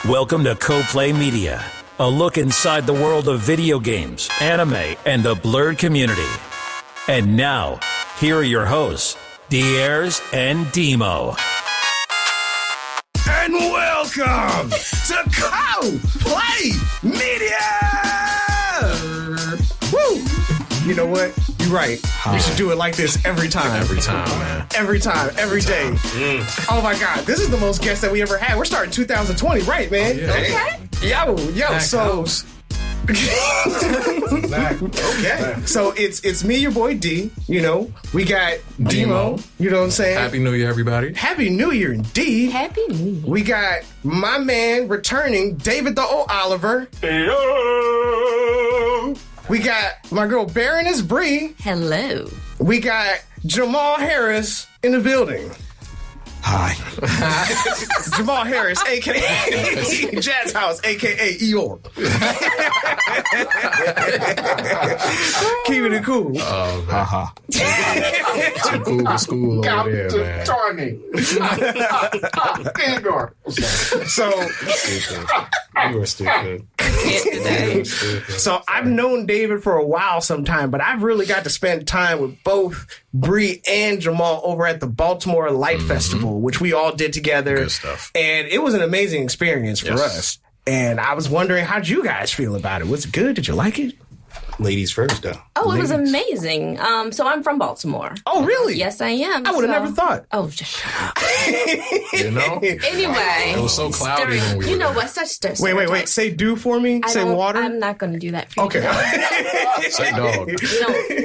Welcome to Co-Play Media, a look inside the world of video games, anime, and the blurred community. And now, here are your hosts, Diers and Demo. And welcome to Co-Play Media! Woo! You know what? You're right. We should do it like this every time. Every time, man. Every time, every day. Oh my God, this is the most guests that we ever had. We're starting 2020, right, man? Oh, yeah. Okay. Yo, so... Okay. So it's me, your boy D. You know, we got Demo. You know what I'm saying? Happy New Year, everybody. Happy New Year, indeed. Happy New Year. We got my man returning, David the O. Oliver. Hey-o. We got my girl Baroness Bree. Hello. We got Jamal Harris in the building. Hi. Jamal Harris, a.k.a. Jazz House, a.k.a. Eeyore. Keeping it cool. Oh, man. Too cool to school over there, man. So, You were stupid. So I've known David for a while sometime, but I've really got to spend time with both Bree and Jamal over at the Baltimore Light Festival, which we all did together. Good stuff. And it was an amazing experience for us. And I was wondering, how'd you guys feel about it? Was it good? Did you like it? Ladies first, though. Oh, it was amazing. So I'm from Baltimore. Oh, really? Yes, I am. I would have never thought. Oh, just shut up. You know? Anyway. It was so cloudy when we were You know there. what? Such Wait. Say do for me. Say water. I'm not going to do that for you. Okay. Say dog.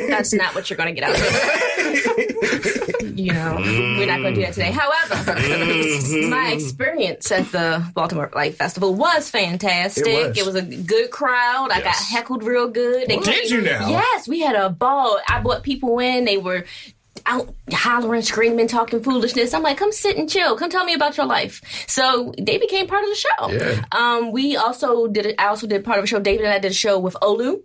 That's not what you're going to get out of it. We're not going to do that today. However, my experience at the Baltimore Light Festival was fantastic. It was a good crowd. I got heckled real good. Did you now? Yes, we had a ball. I brought people in. They were out hollering, screaming, talking foolishness. I'm like, come sit and chill. Come tell me about your life. So they became part of the show. Yeah. I also did part of a show. David and I did a show with Olu.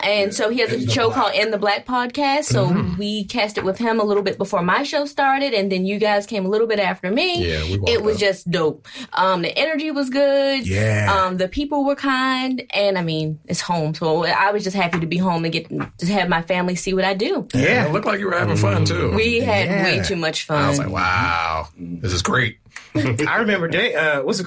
And so he has a show called In the Black Podcast. So we cast it with him a little bit before my show started, and then you guys came a little bit after me. Yeah, it was just dope. The energy was good. Yeah. The people were kind, and I mean, it's home. So I was just happy to be home and get to have my family see what I do. Yeah. It looked like you were having fun, too. We had way too much fun. I was like, wow, this is great. I remember, David was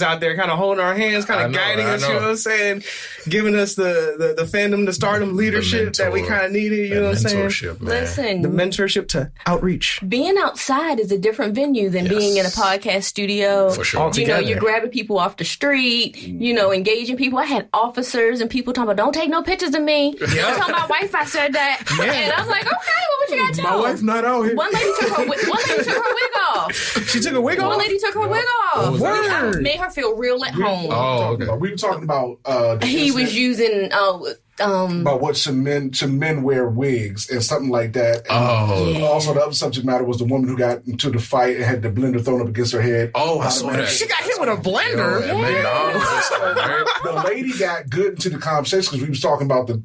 out there kind of holding our hands, kind of guiding us, you know what I'm saying? Giving us the fandom, the stardom leadership that we kind of needed, you know what I'm saying? Mentorship, man. Listen, The mentorship to outreach. being outside is a different venue than being in a podcast studio. For sure. Altogether. You're grabbing people off the street, engaging people. I had officers and people talking about, don't take no pictures of me. I told my wife I said that. And I was like, okay, well, what you got to do? My wife not out here. One lady took her wig off. She took a wig off? One lady took her wig off. Word. I made her feel real at home. Oh, okay. We were talking about He was using about what should men wear wigs and something like that. And also, the other subject matter was the woman who got into the fight and had the blender thrown up against her head. Oh, I saw that. She got hit with a blender. At McDonald's or something, right? The lady got good into the conversation because we was talking about the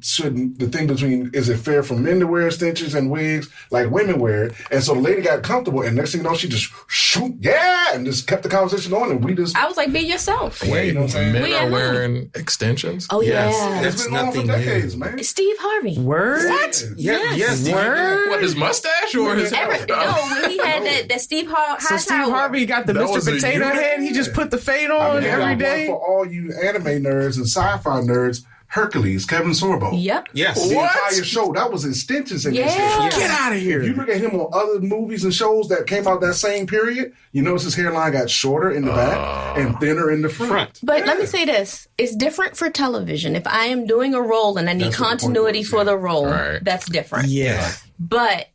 thing between, is it fair for men to wear extensions and wigs like women wear it? And so the lady got comfortable, and next thing you know, she just and just kept the conversation going, and we just I was like, be yourself. you know what I'm saying? Men We are at wearing extensions? Oh, Yes. yeah. It's been on for decades, man. Steve Harvey. Word? What? Yes. Word? What, his mustache or his hair? When he had that Steve Harvey. So Steve Harvey got the That Mr. was a Potato unit? Head. He just put the fade on every I got day. one for all you anime nerds and sci-fi nerds. Hercules, Kevin Sorbo. Yep. Yes. The What? entire show, that was extensions in Yeah. his hair. Get out of If you here. look at him on other movies and shows that came out that same period, you notice his hairline got shorter in the back and thinner in the front. But let me say this. It's different for television. If I am doing a role and I need That's what the point continuity was, for the role, Right. that's different. Yeah. But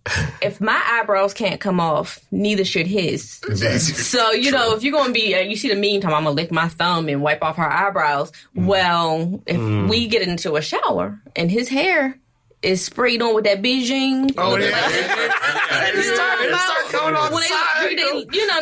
if my eyebrows can't come off, neither should his. So, if you're going to be, you see the meme time, I'm going to lick my thumb and wipe off her eyebrows. Well, if we get into a shower and his hair is sprayed on with that Beijing. Oh, yeah. You know what I'm Going on When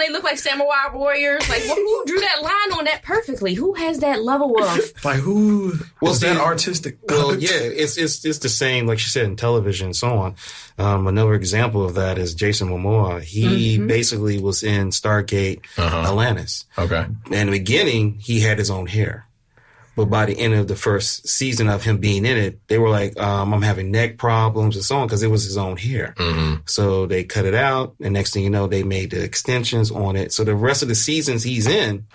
they look like samurai warriors. Like, who drew that line on that perfectly? Who has that level of? Like, who was that artistic? Well, yeah, it's the same, like you said, in television and so on. Another example of that is Jason Momoa. He basically was in Stargate Atlantis. Okay. In the beginning, he had his own hair. But by the end of the first season of him being in it, they were like, I'm having neck problems and so on, because it was his own hair. So they cut it out, and next thing you know, they made the extensions on it. So the rest of the seasons he's in,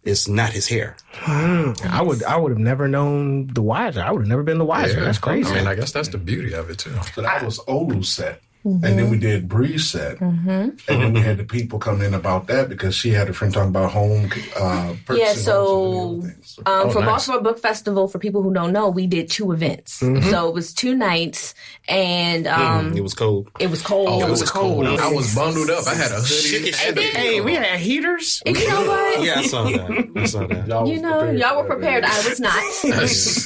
it's not his hair. I would have never known the wiser. I would have never been the wiser. That's crazy. I mean, I guess that's the beauty of it, too. So that was Olu's set. And then we did Bree's set. And then we had the people come in about that because she had a friend talking about home purchasing. Yeah, so for nice. Baltimore Book Festival, for people who don't know, we did 2 events. So it was 2 nights, and it was cold. It was cold. Oh, it was cold. I was bundled up. I had a hoodie. Hey, we had heaters. And you know what? Yeah, I saw that. Y'all were prepared. I was not.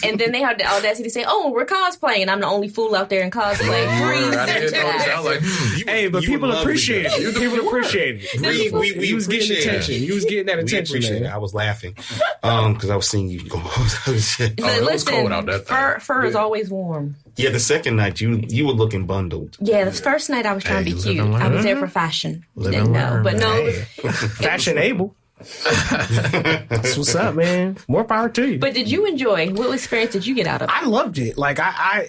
And then they had the audacity to say, "Oh, we're cosplaying." I'm the only fool out there in cosplay. I didn't notice. I was like, Hey, but people appreciate it. People appreciate it. We was getting attention. You was getting that attention, appreciate man. it. I was laughing because I was seeing you go. But it was listen, cold out that fur is always warm. Yeah, the second night you were looking bundled. Yeah, the first night I was trying to be cute. I was there for fashion. Didn't know, but no. Fashionable. That's what's up, man. More power to you. But did you enjoy? What experience did you get out of it? I loved it. Like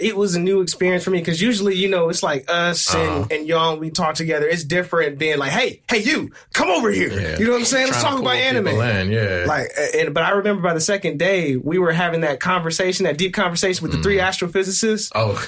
it was a new experience for me because usually, it's like us and y'all, we talk together. It's different being like, hey, you, come over here. Yeah. You know what I'm saying? Let's Trying talk to about pull anime. people in, yeah. But I remember by the second day, we were having that conversation, that deep conversation with the 3 astrophysicists. Oh.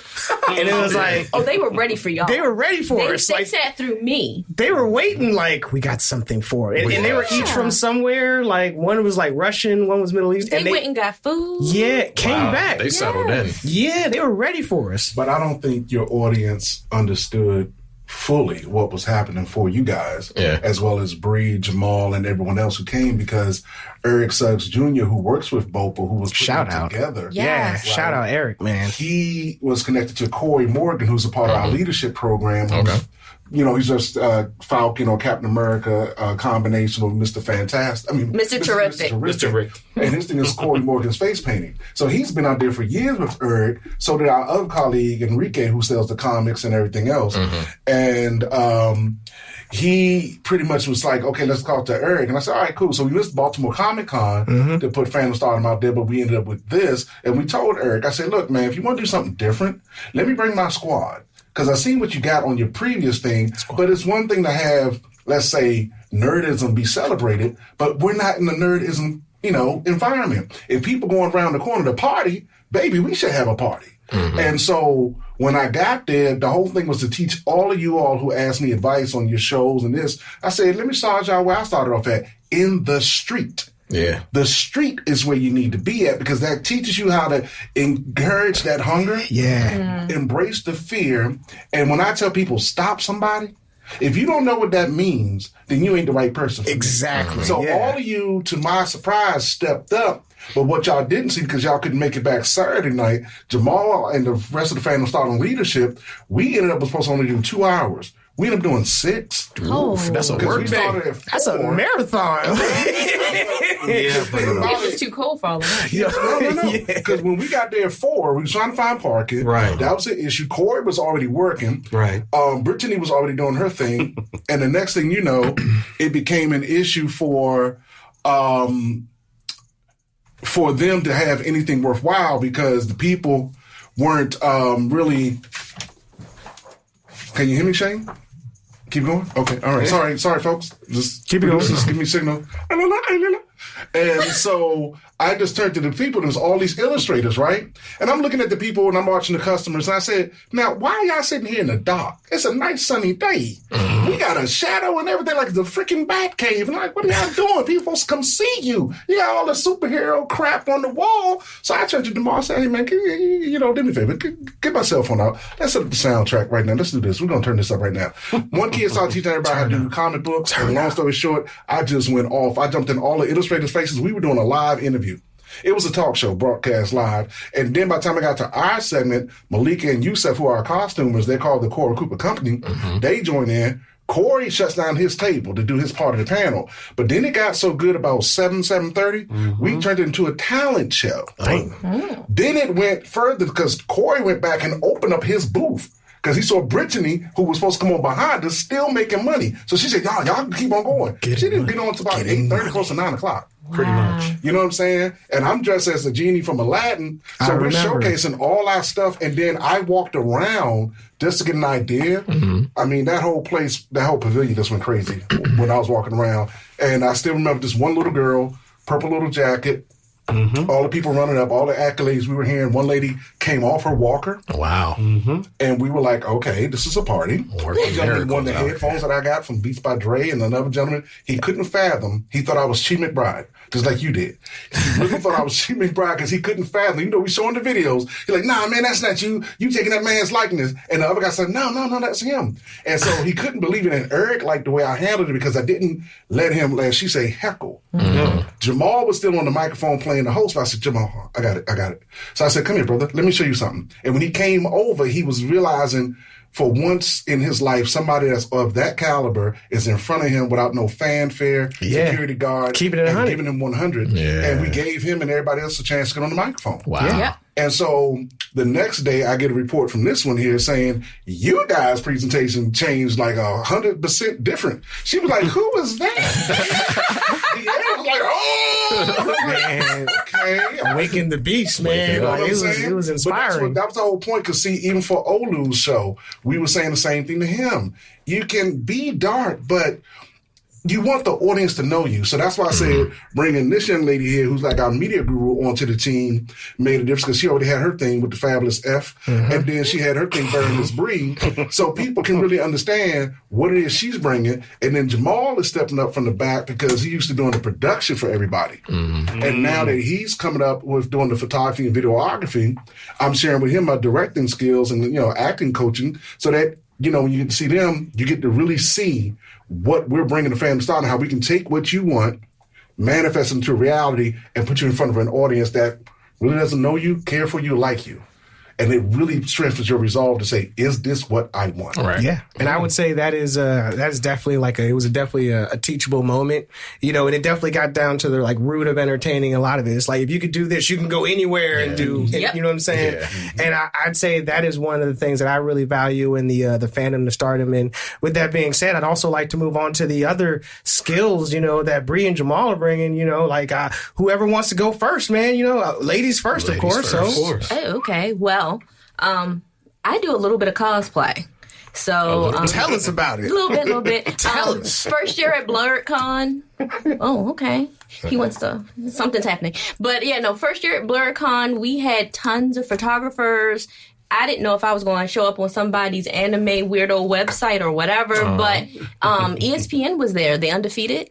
And it was like, oh, they were ready for y'all. they were ready for us. They Like, sat through me. they were waiting like, we got something for it. And they were each from somewhere. Like, one was like Russian, one was Middle East. They went and got food. Yeah, came back. They settled in. Yeah, they were ready for us. But I don't think your audience understood fully what was happening for you guys, as well as Bree, Jamal, and everyone else who came, because Eric Suggs Jr., who works with Bopa, who was putting it together. Yeah, shout out Eric, man. He was connected to Corey Morgan, who's a part of our leadership program. He's just Falcon or Captain America combination with Mr. Fantastic. Mr. Terrific. Mr. Terrific. And his thing is Corey Morgan's face painting. So he's been out there for years with Eric. So did our other colleague, Enrique, who sells the comics and everything else. And he pretty much was like, okay, let's call it to Eric. And I said, all right, cool. So we missed Baltimore Comic Con to put Phantom Stardom out there, but we ended up with this. And we told Eric, I said, look, man, if you want to do something different, let me bring my squad. Because I seen what you got on your previous thing, but it's one thing to have, let's say, nerdism be celebrated, but we're not in the nerdism, environment. If people going around the corner to party, baby, we should have a party. And so when I got there, the whole thing was to teach all of you all who asked me advice on your shows and this. I said, let me start y'all where I started off at, in the street. Yeah. The street is where you need to be at, because that teaches you how to encourage that hunger. Yeah. Embrace the fear. And when I tell people stop somebody, if you don't know what that means, then you ain't the right person for me. Exactly. So all of you, to my surprise, stepped up. But what y'all didn't see, because y'all couldn't make it back Saturday night, Jamal and the rest of the Phantom Stardom leadership, we ended up supposed to only do 2 hours. We ended up doing 6. Oof, that's a work day. That's a marathon. It was too cold for all of that. No. Because when we got there at 4, we was trying to find parking. Right. That was the issue. Corey was already working. Right. Brittany was already doing her thing. And the next thing you know, it became an issue for them to have anything worthwhile, because the people weren't really... Can you hear me, Shane? Keep going? Okay. All right. Sorry, folks. Just keep it going. Just give me a signal. And so I just turned to the people, and there's all these illustrators, right? And I'm looking at the people and I'm watching the customers, and I said, now, why are y'all sitting here in the dark? It's a nice sunny day. We got a shadow and everything, like the freaking bat cave. And I'm like, what are y'all doing? People supposed to come see you. You got all the superhero crap on the wall. So I turned to Jamal and said, hey, man, do me a favor. Get my cell phone out. Let's set up the soundtrack right now. Let's do this. We're going to turn this up right now. One kid started teaching everybody how to do comic books. And long story short, I just went off. I jumped in all the illustrators' faces. We were doing a live interview. It was a talk show broadcast live. And then by the time I got to our segment, Malika and Yusef, who are our costumers, they're called the Cora Cooper Company. They joined in. Corey shuts down his table to do his part of the panel. But then it got so good about 7:30, we turned it into a talent show. Then it went further because Corey went back and opened up his booth. Because he saw Brittany, who was supposed to come on behind us, still making money. So she said, y'all keep on going. She didn't get on until about 8:30, close to 9 o'clock. Pretty much. You know what I'm saying? And I'm dressed as a genie from Aladdin. So we're showcasing all our stuff. And then I walked around just to get an idea. I mean, that whole place, that whole pavilion just went crazy when I was walking around. And I still remember this one little girl, purple little jacket, all the people running up, all the accolades we were hearing. One lady came off her walker. Wow. And we were like, okay, this is a party. One gentleman won the headphones that I got from Beats by Dre, and another gentleman, he couldn't fathom. He thought I was Chi McBride, just like you did. He really thought I was Chi McBride because he couldn't fathom. You know, we showing the videos. He's like, nah, man, that's not you. You taking that man's likeness. And the other guy said, no, that's him. And so he couldn't believe it. And Eric liked the way I handled it because I didn't let him, as she say, heckle. Jamal was still on the microphone playing the host. I said, Jamal, I got it. So I said, come here, brother. Let me show you something. And when he came over, he was realizing for once in his life, somebody that's of that caliber is in front of him without no fanfare, security guard, keeping it 100. Giving him 100. Yeah. And we gave him and everybody else a chance to get on the microphone. Wow. Yeah. And so the next day I get a report from this one here saying, you guys' presentation changed like 100% different. She was like, who was that? I was like, oh, Man, okay. Awaken the beast, man. You know Like, what I'm it saying? was But inspiring. that was the whole point. Because see, even for Olu's show, we were saying the same thing to him. You can be dark, but you want the audience to know you. So that's why I said bringing this young lady here, who's like our media guru, onto the team made a difference because she already had her thing with the Fabulous F. And then she had her thing, Baroness Bree. So people can really understand what it is she's bringing. And then Jamal is stepping up from the back because he used to doing the production for everybody. And now that he's coming up with doing the photography and videography, I'm sharing with him my directing skills and, you know, acting coaching so that, you know, when you get to see them, you get to really see what we're bringing to Family Star and how we can take what you want, manifest into reality, and put you in front of an audience that really doesn't know you, care for you, like you. And it really strengthens your resolve to say, is this what I want? Right. Yeah. And I would say that is definitely it was definitely a teachable moment, you know, and it definitely got down to the like root of entertaining a lot of it. It's like, if you could do this, you can go anywhere and do, and, you know what I'm saying? Yeah. And I'd say that is one of the things that I really value in the fandom, the stardom. And with that being said, I'd also like to move on to the other skills, you know, that Bree and Jamal are bringing, you know, like whoever wants to go first, man, you know, ladies first, of course. Of course. Oh, okay. Well, I do a little bit of cosplay. So tell us about it. A little bit. Tell us. First year at BlurredCon. Oh, okay. He wants to. Something's happening. But yeah, no. First year at BlurredCon, we had tons of photographers. I didn't know if I was going to show up on somebody's anime weirdo website or whatever. But ESPN was there. They Undefeated.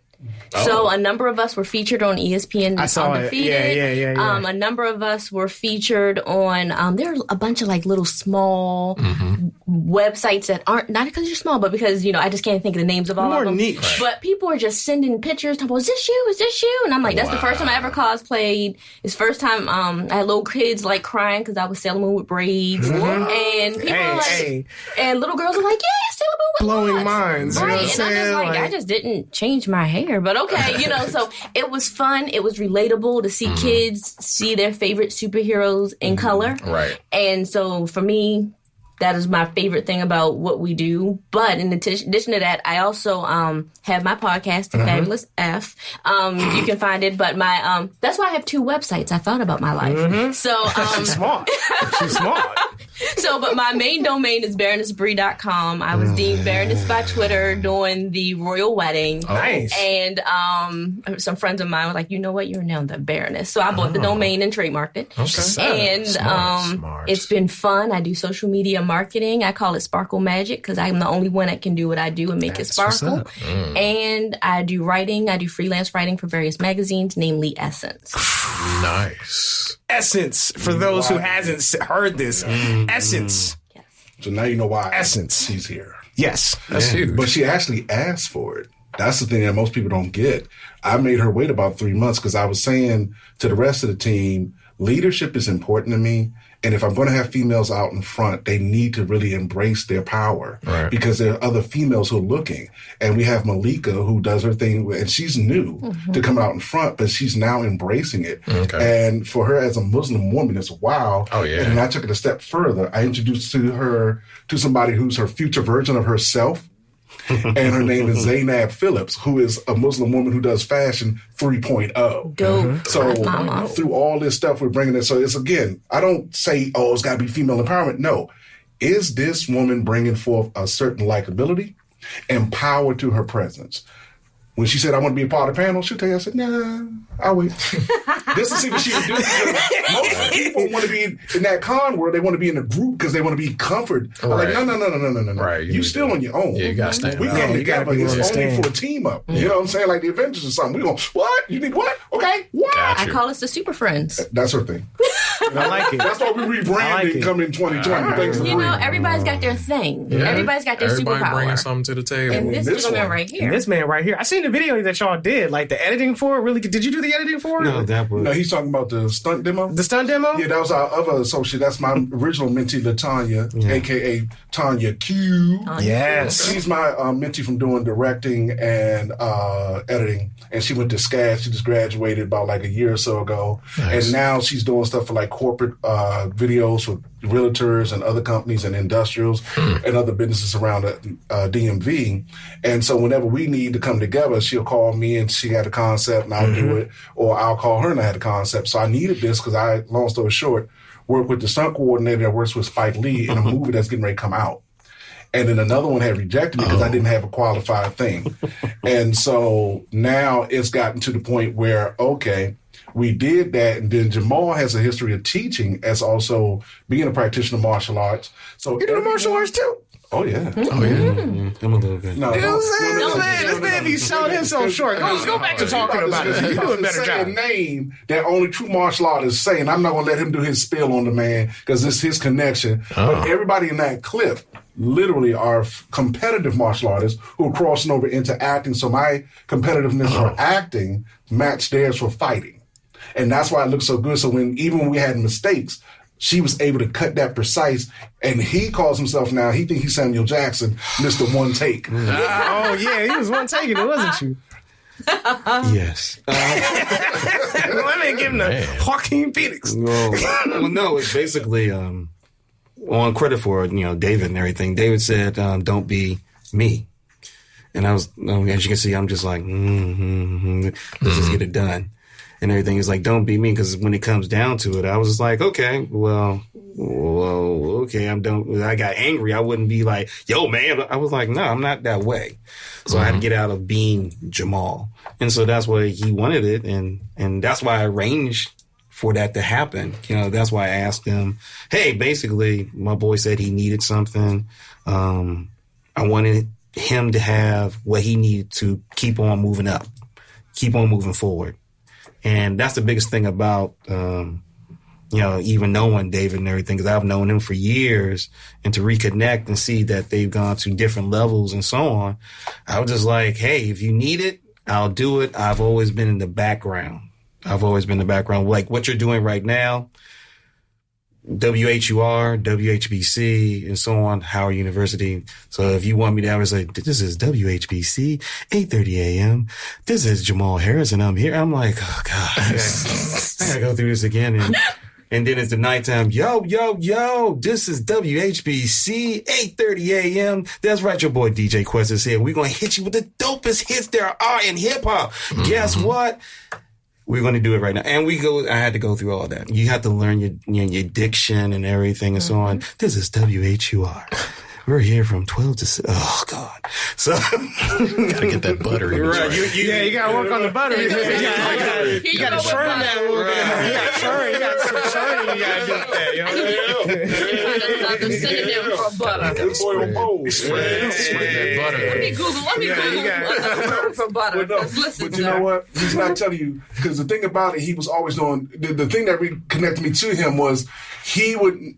So a number of us were featured on ESPN I saw Undefeated. it. Yeah. A number of us were featured on, there are a bunch of like little small websites that aren't, not because you're small, but because, you know, I just can't think of the names of all of them. Niche. Right. But people are just sending pictures, talking about, is this you? Is this you? And I'm like, that's the first time I ever cosplayed. It's the first time I had little kids like crying because I was Sailor Moon with braids. And people are like, and little girls are like, yeah, Sailor Moon with blowing locks. minds. Right. You know And what I'm I'm just like, saying? I just didn't change my hair, but okay, you know, so it was fun. It was relatable to see kids see their favorite superheroes in color. Right. And so for me, that is my favorite thing about what we do. But in addition to that, I also have my podcast, The Fabulous F. You can find it, but my that's why I have 2 websites. I thought about my life. So She's smart. She's smart. So, but my main domain is BaronessBree.com. I was deemed Baroness by Twitter during the royal wedding. Nice. And some friends of mine were like, you know what, you're now the Baroness. So I bought the domain and trademarked it. Okay. And Smart. it's been fun. I do social media marketing. I call it Sparkle Magic because I'm the only one that can do what I do and make it sparkle. And I do writing. I do freelance writing for various magazines, namely Essence. Nice. Essence, for those who hasn't heard this. Essence. So now you know why Essence. she's here. Yes. That's huge. But she actually asked for it. That's the thing that most people don't get. I made her wait about 3 months because I was saying to the rest of the team, leadership is important to me. And if I'm going to have females out in front, they need to really embrace their power because there are other females who are looking. And we have Malika who does her thing, and she's new to come out in front, but she's now embracing it. Okay. And for her as a Muslim woman, it's wow. Oh, yeah. And then I took it a step further. I introduced her to somebody who's her future version of herself. And her name is Zainab Phillips, who is a Muslim woman who does fashion 3.0. Dope. So through all this stuff, we're bringing it. So it's, again, I don't say, oh, it's got to be female empowerment. No. Is this woman bringing forth a certain likability and power to her presence? When she said, I want to be a part of the panel, she'll tell you, I said, nah, I'll wait. Just to see what she would do. Most people want to be in that con world. They want to be in a group because they want to be comforted. I'm like, no. Right. You still on your own. Yeah, you got to stand We come together. It's only for a team up. You know what I'm saying? Like the Avengers or something. We go, what? You need what? Okay. What? I call us the Super Friends. That's her thing. I like it. That's why we rebranding coming in 2020. You know, everybody's got their thing. Yeah. Everybody's got their superpower. Everybody bringing something to the table. And this woman right here. And this man right here. I seen the video that y'all did, like the editing for it. Really, did you do the editing for it? No, that was... No, he's talking about the stunt demo. The stunt demo? Yeah, that was our other associate. That's my original mentee, LaTanya, a.k.a. Tanya Q. Yes. She's my mentee from doing directing and editing. And she went to SCAD. She just graduated about like a year or so ago. Nice. And now she's doing stuff for like corporate videos for realtors and other companies and industrials and other businesses around DMV. And so whenever we need to come together, she'll call me and she had a concept and I'll do it, or I'll call her and I had a concept. So I needed this because I, long story short, work with the stunt coordinator that works with Spike Lee in a movie that's getting ready to come out. And then another one had rejected me because I didn't have a qualified thing. And so now it's gotten to the point where, okay, we did that. And then Jamal has a history of teaching as also being a practitioner of martial arts. So you do martial arts too? Oh, yeah. Oh, yeah. I'm a little bit. No, this man be selling himself short. Go back to talking about it. You do a better job. A name that only true martial artists say, and I'm not going to let him do his spill on the man because it's his connection. But everybody in that clip literally are competitive martial artists who are crossing over into acting. So my competitiveness for acting matched theirs for fighting. And that's why it looks so good. So even when we had mistakes, she was able to cut that precise. And he calls himself now, he thinks he's Samuel Jackson, Mr. One Take. Oh, yeah, he was one taking it, wasn't you? Yes. Let me give him the Joaquin Phoenix. No, it's basically on credit for David and everything. David said, "Don't be me," and I was, as you can see, I'm just like, let's just get it done. And everything is like, don't be me, because when it comes down to it, I was just like, okay, okay, I'm done. I got angry. I wouldn't be like, yo, man. I was like, no, I'm not that way. So I had to get out of being Jamal. And so that's why he wanted it. And that's why I arranged for that to happen. That's why I asked him, hey, basically, my boy said he needed something. I wanted him to have what he needed to keep on moving up, keep on moving forward. And that's the biggest thing about, even knowing David and everything, because I've known him for years, and to reconnect and see that they've gone to different levels and so on. I was just like, hey, if you need it, I'll do it. I've always been in the background. Like what you're doing right now, WHUR, WHBC, and so on, Howard University. So if you want me to, I was like, this is WHBC, 8:30 a.m. This is Jamal Harris, and I'm here. I'm like, oh, God, I gotta go through this again. And then it's the nighttime, yo, this is WHBC, 8:30 a.m. That's right, your boy DJ Quest is here. We're going to hit you with the dopest hits there are in hip-hop. Guess what? We're going to do it right now. And I had to go through all that. You have to learn your diction and everything and so on. This is WHUR. We're here from 12 to 6. Oh, God. So. Gotta get that butter in. Right. You gotta work on the butter. You gotta churn that a little bit. You gotta churn. You gotta some churning. You gotta do with that. Send it down for butter. Spread that butter. Let me Google for butter. But you know what? He's not telling you, because the thing about it, he was always doing, the thing that reconnected me to him was he would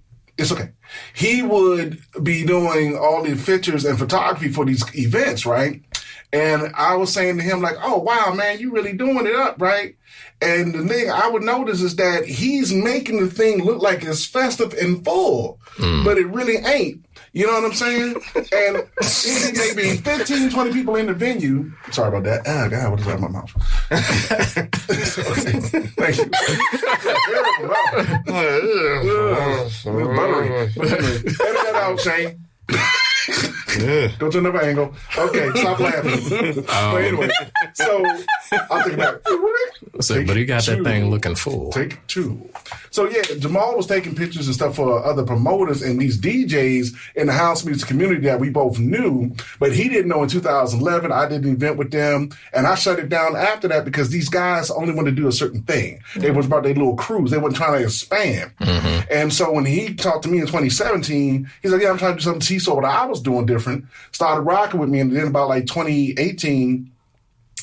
be doing all the pictures and photography for these events, right? And I was saying to him, like, oh, wow, man, you really doing it up, right? And the thing I would notice is that he's making the thing look like it's festive and full, but it really ain't. You know what I'm saying? And it may be 15, 20 people in the venue. Sorry about that. Oh, God, what is that in my mouth? Thank you. Buttery. Edit that out, Shane. Go to another angle. Okay, stop laughing. But anyway, so I'll take it back. But he got that thing looking full. Take 2. So yeah, Jamal was taking pictures and stuff for other promoters and these DJs in the house music community that we both knew, but he didn't know in 2011. I did an event with them, and I shut it down after that because these guys only wanted to do a certain thing. They was about their little cruise. They weren't trying to expand. And so when he talked to me in 2017, he's like, yeah, I'm trying to do something. He saw what I was doing different, started rocking with me, and then about like 2018,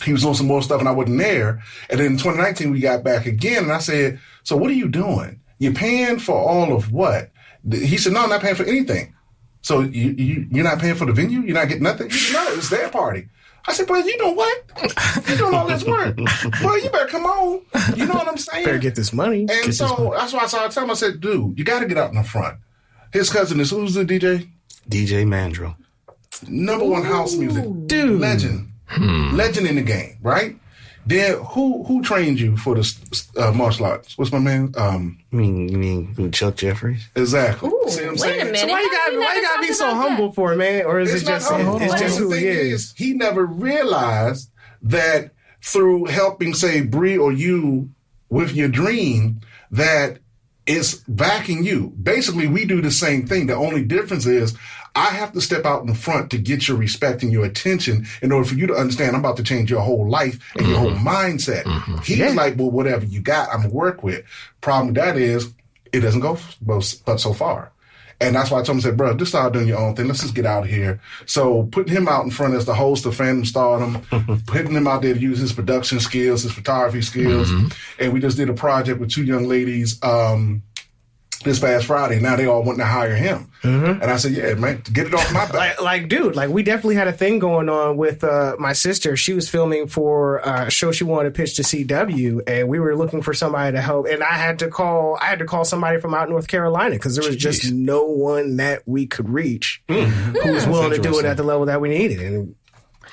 he was doing some more stuff and I wasn't there. And then in 2019, we got back again, and I said, so what are you doing? You're paying for all of what? He said, no, I'm not paying for anything. So you're not paying for the venue? You're not getting nothing? He said, no, it's their party. I said, boy, you know what? You're doing all this work. Boy, you better come on. You know what I'm saying? Better get this money. And so that's why I started telling him, I said, dude, you got to get out in the front. His cousin is, who's the DJ? DJ Mandrill. Number 1 house music. Dude. Legend. Legend in the game, right? Then who trained you for the martial arts? What's my man? You mean Chuck Jeffries? Exactly. Ooh, See what I'm wait saying? a minute. So why you gotta be so humble for it, man? Or is it just it's just who he is? He never realized that through helping, say, Bree or you with your dream, that it's backing you. Basically, we do the same thing. The only difference is I have to step out in front to get your respect and your attention in order for you to understand I'm about to change your whole life and your whole mindset. He's like, well, whatever you got, I'm going to work with. Problem with that is it doesn't go but so far. And that's why I told him, I said, bro, just start doing your own thing. Let's just get out of here. So putting him out in front as the host of Fandom Stardom, putting him out there to use his production skills, his photography skills. And we just did a project with 2 young ladies this past Friday. Now they all want to hire him. And I said, yeah, man, get it off my back. Dude, we definitely had a thing going on with my sister. She was filming for a show she wanted to pitch to CW, and we were looking for somebody to help. And I had to call somebody from out North Carolina because there was just no one that we could reach who was willing to do it at the level that we needed. And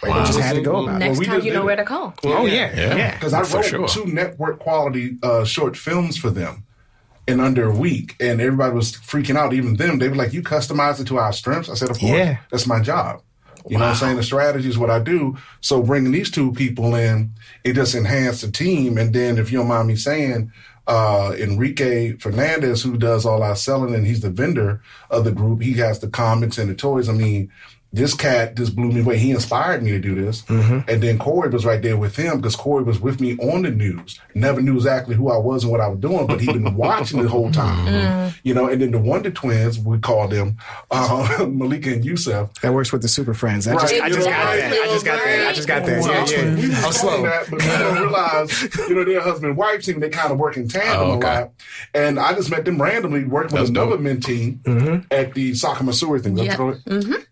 we just had to go about it. Next time you know where to call. Yeah. Because I wrote 2 network quality short films for them in under a week, and everybody was freaking out. Even them, they were like, you customized it to our strengths? I said, of course, that's my job. You know what I'm saying? The strategy is what I do. So bringing these 2 people in, it just enhanced the team. And then if you don't mind me saying, Enrique Fernandez, who does all our selling, and he's the vendor of the group, he has the comics and the toys. I mean, this cat just blew me away. He inspired me to do this. And then Corey was right there with him because Corey was with me on the news. Never knew exactly who I was and what I was doing, but he'd been watching the whole time. You know, and then the Wonder Twins, we called them, Malika and Yusef. That works with the Super Friends. I just got that. Yeah. I'm slow. But people don't realize, their husband and wife team, they kind of work in tandem a lot. And I just met them randomly working with another mentee at the Sakamasuri thing.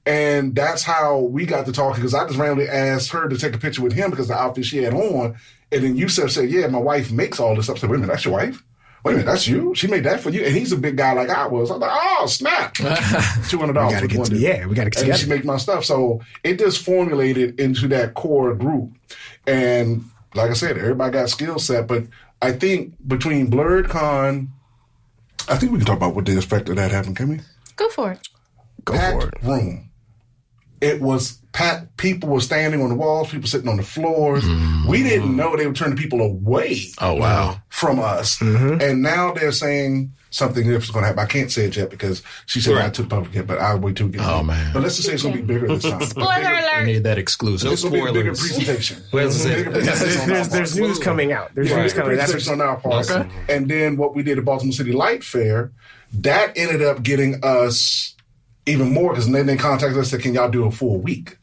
And that's how we got to talking because I just randomly asked her to take a picture with him because the outfit she had on. And then Yusef said, yeah, my wife makes all this stuff. I said, wait a minute, that's your wife? Wait a minute, that's you? She made that for you? And he's a big guy like I was. I'm like, oh, snap. $200 we got to get together. And she makes my stuff. So it just formulated into that core group. And like I said, everybody got skill set. But I think between Blurred Con, I think we can talk about what the effect of that happened, can we? Go for it. Packed room. It was packed. People were standing on the walls. People sitting on the floors. We didn't know they were turning people away. From us. And now they're saying something different is going to happen. I can't say it yet because she said I took public yet, but I'll wait till we get it. Man. But let's just say it's going to be bigger this time. Spoiler alert. We need that exclusive. It's going to be a bigger presentation. There's news coming out. There's news coming. That's on our part. Okay. And then what we did at Baltimore City Light Fair, that ended up getting us even more because then they contacted us and said, can y'all do a full week?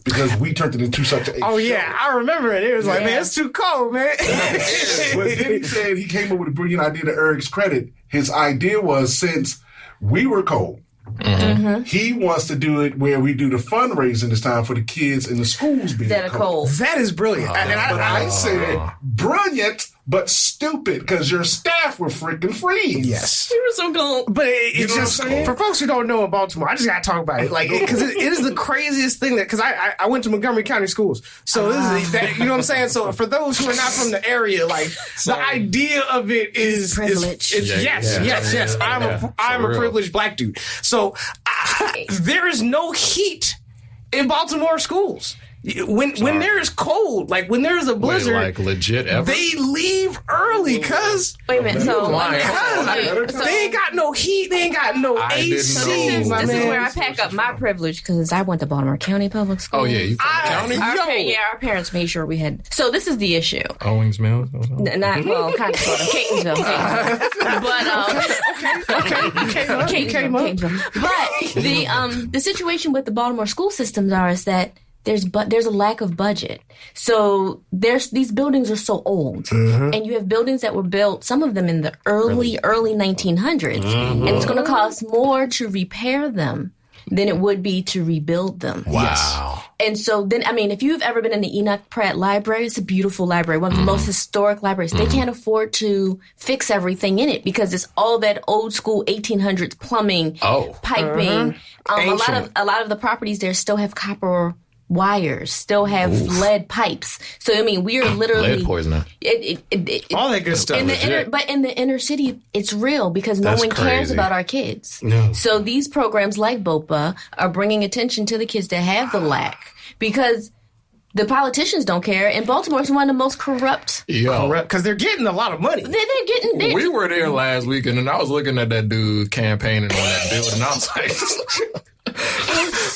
Because we turned it into such a show. I remember it. It was like, man, it's too cold, man. But then he said he came up with a brilliant idea to Eric's credit. His idea was since we were cold, He wants to do it where we do the fundraising this time for the kids in the schools being that are cold. That is brilliant. I say brilliant, but stupid because your staff were freaking freeze. Yes. We were so cold. But it's just, for folks who don't know in Baltimore, I just got to talk about it. Like, because it is the craziest thing because I went to Montgomery County schools. So this is, that, you know what I'm saying? So for those who are not from the area, like, the idea of it is privilege. Yes. I'm a privileged black dude. So there is no heat in Baltimore schools. When there is cold, like when there is a blizzard, like legit ever? They leave early because wait a minute. So they ain't got no heat, they ain't got no AC. This is where I pack up my privilege because I went to Baltimore County Public School. Oh yeah, you from the county? Our parents made sure we had. So this is the issue. Owings Mills, not well, kind of sort of Catonsville, but Catonsville. But the situation with the Baltimore school systems is that there's a lack of budget. So these buildings are so old. And you have buildings that were built, some of them in the early 1900s. And it's going to cost more to repair them than it would be to rebuild them. Wow. Yes. And so then, I mean, if you've ever been in the Enoch Pratt Library, it's a beautiful library, one of the most historic libraries. They can't afford to fix everything in it because it's all that old school 1800s plumbing, piping. A lot of the properties there still have copper wires, still have lead pipes. So I mean, we are literally lead poisoning. All that good stuff. But in the inner city, it's real because no one cares about our kids. No. So these programs like BOPA are bringing attention to the kids that have the lack because the politicians don't care. And Baltimore is one of the most corrupt. Because they're getting a lot of money. We were there last weekend, and I was looking at that dude campaigning on that building, and I was like,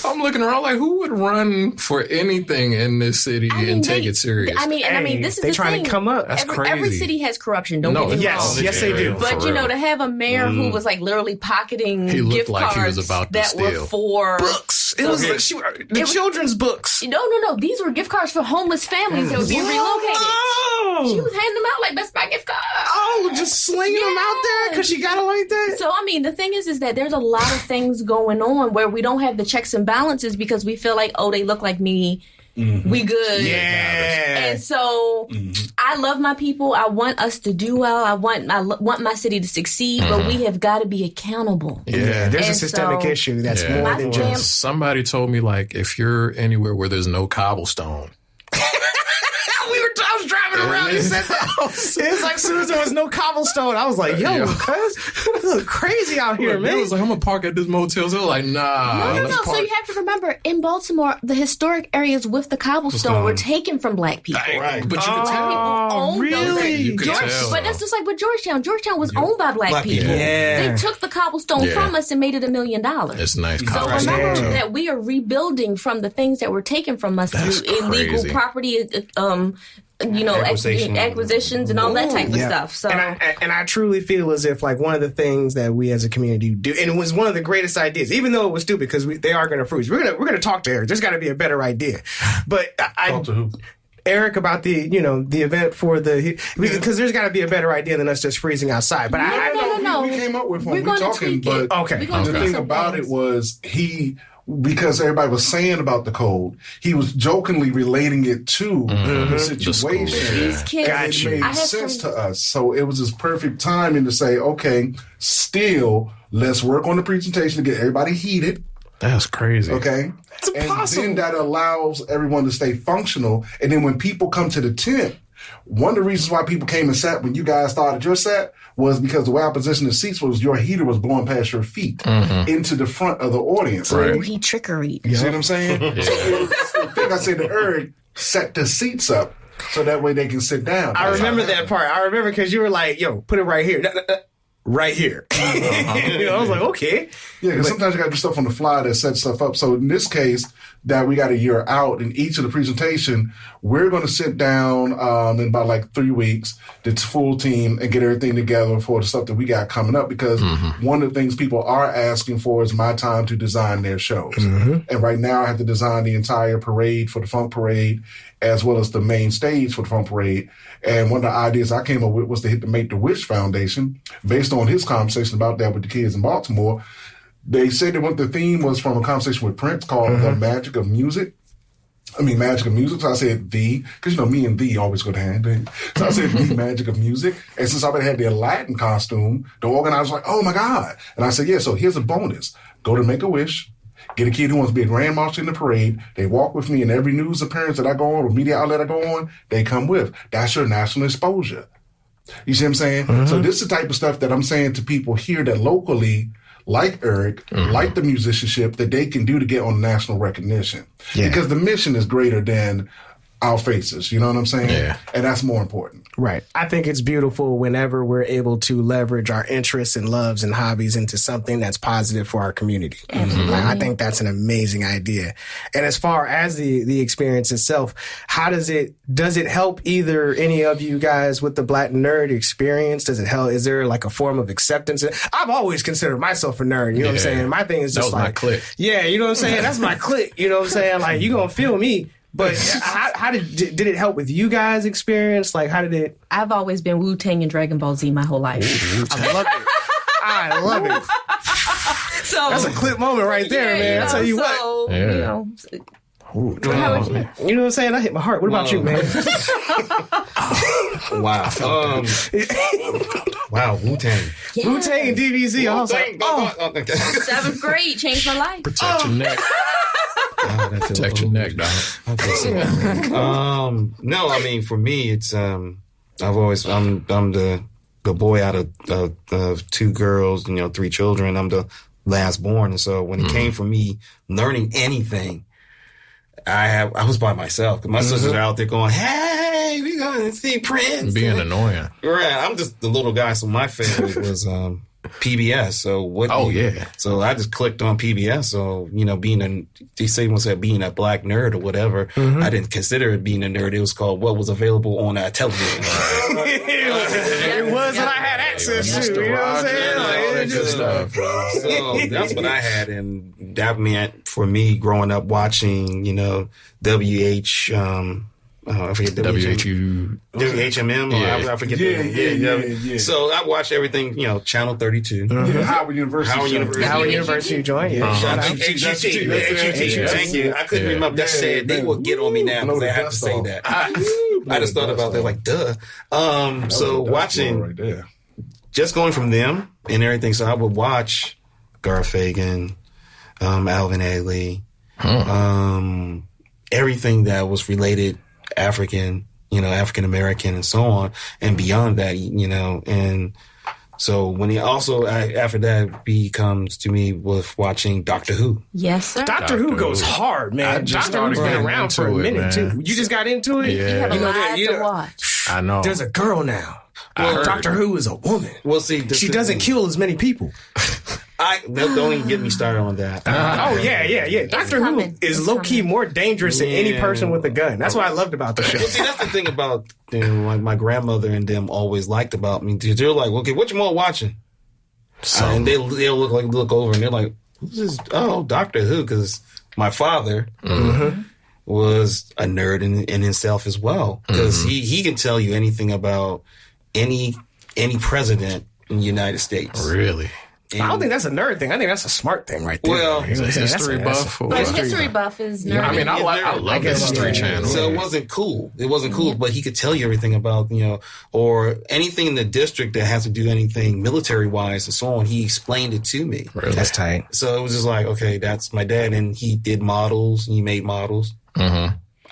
I'm looking around like, who would run for anything in this city and take it serious? I mean, this is they the trying thing. to come up. That's crazy. Every city has corruption. Don't get me wrong. Yes, they do. But to have a mayor who was like literally pocketing gift cards he was about to steal. Were for books. It was the children's books. No. These were gift cards for homeless families that were being relocated. She was handing them out like Best Buy gift cards. Oh, just slinging them out there because she got it like that. So I mean, the thing is that there's a lot of things going on where we don't have the checks and balances because we feel like, they look like me. We good. Yeah. And so I love my people. I want us to do well. I want my city to succeed, but we have got to be accountable. Yeah. There's a systemic issue that's more than just. Somebody told me, like, if you're anywhere where there's no cobblestone. I was driving around and said that. It was like as soon as there was no cobblestone, I was like, yo, cuz, this is crazy out here, man. It was like, I'm going to park at this motel. So they were like, nah. No. So you have to remember, in Baltimore, the historic areas with the cobblestone were taken from black people. Right. But you could tell. Owned really? You could tell. But that's just like with Georgetown. Georgetown was owned by black people. Yeah. They took the cobblestone from us and made it $1 million. It's nice. So remember that we are rebuilding from the things that were taken from us through illegal property, acquisitions and all that type of stuff. So, and I truly feel as if like one of the things that we as a community do, and it was one of the greatest ideas, even though it was stupid because they are going to freeze. We're gonna talk to Eric. There's got to be a better idea. But Talk to who? Eric about the event for because there's got to be a better idea than us just freezing outside. But no. We came up with one. We're talking, but the thing about it was because everybody was saying about the cold, he was jokingly relating it to the situation. These kids, it made sense to us. So it was this perfect timing to say, okay, still, let's work on the presentation to get everybody heated. That's crazy. Okay? It's impossible. And then that allows everyone to stay functional. And then when people come to the tent, one of the reasons why people came and sat when you guys started your set was because the way I positioned the seats was your heater was blowing past your feet into the front of the audience. Right. He trickery. You see what I'm saying? So the thing I said to Eric, set the seats up so that way they can sit down. I remember that part. I remember because you were like, yo, put it right here. Right here. I was like, okay. Yeah, because sometimes you got to do stuff on the fly that sets stuff up. So in this case, that we got a year out, in each of the presentation, we're going to sit down in about like 3 weeks, the full team, and get everything together for the stuff that we got coming up. Because one of the things people are asking for is my time to design their shows. And right now I have to design the entire parade for the Funk Parade, as well as the main stage for the Funk Parade. And one of the ideas I came up with was to hit the Make-the-Wish Foundation, based on his conversation about that with the kids in Baltimore. They said that what the theme was from a conversation with Prince called The Magic of Music. Magic of Music. So I said because me and the always go hand in hand. So I said the Magic of Music. And since I had the Aladdin costume, the organizer was like, oh my God. And I said, yeah, so here's a bonus. Go to Make-A-Wish. Get a kid who wants to be a grand marshal in the parade. They walk with me in every news appearance that I go on or media outlet I go on. They come with. That's your national exposure. You see what I'm saying? So this is the type of stuff that I'm saying to people here that locally, like Eric, like the musicianship, that they can do to get on national recognition. Yeah. Because the mission is greater than our faces. You know what I'm saying? Yeah. And that's more important. Right. I think it's beautiful whenever we're able to leverage our interests and loves and hobbies into something that's positive for our community. I think that's an amazing idea. And as far as the experience itself, how does it help either any of you guys with the Black nerd experience? Does it help? Is there like a form of acceptance? I've always considered myself a nerd. You know what I'm saying? My thing is just my clique. Yeah, you know what I'm saying? That's my clique. You know what I'm saying? Like, you gonna feel me. But how did it help with you guys' experience? Like, how did it? I've always been Wu-Tang and Dragon Ball Z my whole life. I love it. So that's a clip moment right there, man. I tell you what. You know. You know what I'm saying? I hit my heart. What about you, man? Wow. Wow, Wu-Tang. Yeah. Wu-Tang and DBZ. I was like, 7th grade changed my life. Protect your neck. Protect your neck, dog. No, I mean, for me, it's I'm the boy out of 2 girls, 3 children. I'm the last born, and so when it came for me learning anything, I was by myself. My sisters are out there going, "Hey, we going to see Prince." Being annoying, right? I'm just the little guy, so my favorite was PBS. So what? Oh yeah. So I just clicked on PBS. So being a Black nerd or whatever. I didn't consider it being a nerd. It was called what was available on television. It was what I had access to. You know what I'm saying? So that's what I had, and that meant for me growing up watching, WH. I forget WHMM. I forget. Yeah. So I watched everything. Channel 32. Howard University joined. Yeah. Shout out. Thank you. I couldn't remember. That said, they would get on me now because I have to say that. I just thought about that, like, duh. So watching, right there. Just going from them and everything. So I would watch Garth Fagan, Alvin Ailey, everything that was related African American and so on, and beyond that, and so when he also, after that, becomes to me with watching Doctor Who. Yes, sir. Doctor Who goes hard, man. Doctor Who's been around for a minute, too. You just got into it? Yeah. You have a lot to watch. I know. There's a girl now. Well, Doctor Who is a woman. Well, see, she doesn't kill as many people. Don't even get me started on that. Yeah. Doctor Who is low-key more dangerous than any person with a gun. That's what I loved about the show. Well, see, that's the thing about my grandmother and them always liked about me. They're like, okay, what Jamal watching? And they'll look over and they're like, who's this? Oh, Doctor Who, because my father was a nerd in himself as well, because he can tell you anything about any president in the United States. Really? I don't think that's a nerd thing. I think that's a smart thing right there. Well, it's a history buff. History buff is nerd. Yeah, I mean, I love the History Channel. So it wasn't cool. But he could tell you everything about, or anything in the district that has to do anything military-wise and so on. He explained it to me. Really? That's tight. So it was just like, okay, that's my dad. And he did models. He made models.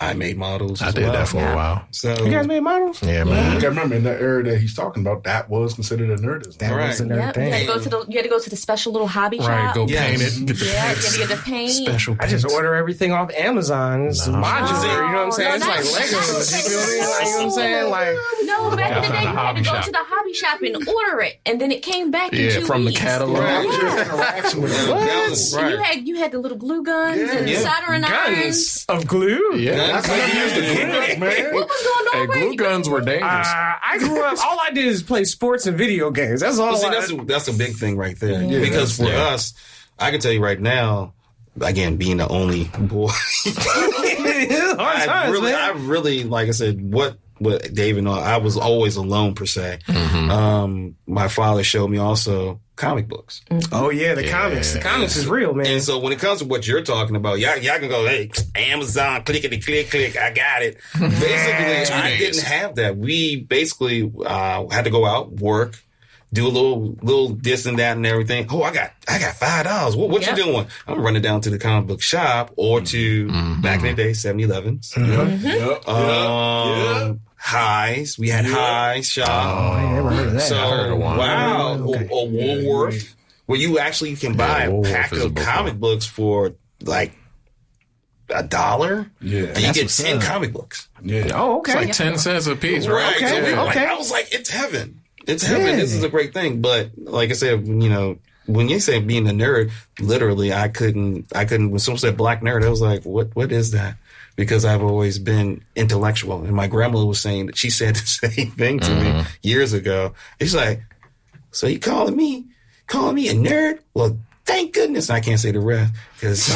I made models. I did that for a while. So you guys made models? Yeah, man. You gotta remember, in that era that he's talking about, that was considered a nerdism. That was a nerd thing. You had to go to the special little hobby shop. Right, go paint it. Get the you had to get the paint. Special paint. I just order everything off Amazon. It's modular, you know what I'm saying? It's like Legos. You feel me? Like, you know what I'm saying? Like, no, back in the day, you had to go to the hobby shop and order it, and then it came back in 2 from weeks. the catalog. So you had the little glue guns and soldering irons. Of glue? Yeah. What was going on? Glue guns were dangerous. I grew up, all I did is play sports and video games. That's all. That's a big thing right there. Yeah. Because for us, I can tell you right now, again, being the only boy, I really, like I said, what David and I was always alone per se. My father showed me also comic books. Oh yeah, the comics. The comics is real, man. And so when it comes to what you're talking about, y'all can go, hey, Amazon, clickety click, I got it. Basically, I didn't have that. We basically had to go out, work, do a little this and that and everything. Oh, I got $5. What you doing? I'm running down to the comic book shop or to back in the day 7-Elevens. Highs. We had Highs shop. Oh, I never heard of that. So or Woolworth, where you actually can buy a pack of comic books for like $1. Yeah, and you get 10 comic books. Yeah. Oh, okay. It's like 10 cents a piece, right? Okay. So I was like, it's heaven. It's heaven. This is a great thing. But like I said, when you say being a nerd, literally, I couldn't. When someone said black nerd, I was like, what is that? Because I've always been intellectual. And my grandmother was saying that she said the same thing to me years ago. She's like, so you calling me a nerd? Well, thank goodness I can't say the rest. Because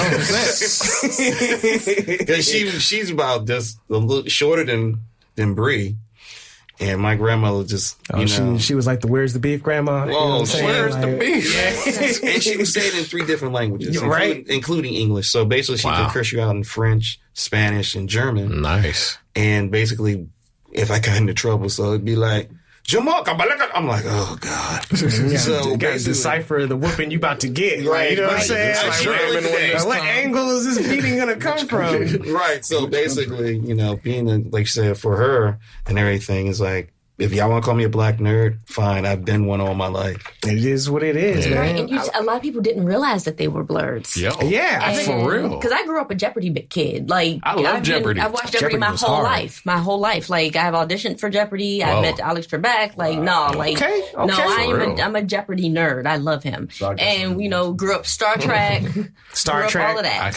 she's about just a little shorter than Bree. And my grandmother just, she was like the "Where's the beef" grandma. Whoa, where's the beef? Yeah. And she would say it in 3 different languages, right? Including English. So basically, she could curse you out in French, Spanish, and German. Nice. And basically, if I got into trouble, so it'd be like, Jamal, I'm like, oh God. So you got to decipher the whooping you about to get. Right, you know what I'm saying? What angle is this beating going to come from? Right. So basically, being like you said, for her and everything is like, if y'all want to call me a black nerd, fine. I've been one all my life. It is what it is, man. Right, and a lot of people didn't realize that they were blurs. Yeah, for real. Because I grew up a Jeopardy kid. Like I love Jeopardy. I've watched Jeopardy my whole life. Like I've auditioned for Jeopardy. I met Alex Trebek. I'm a Jeopardy nerd. I love him. And grew up Star Trek. Star Trek, all of that.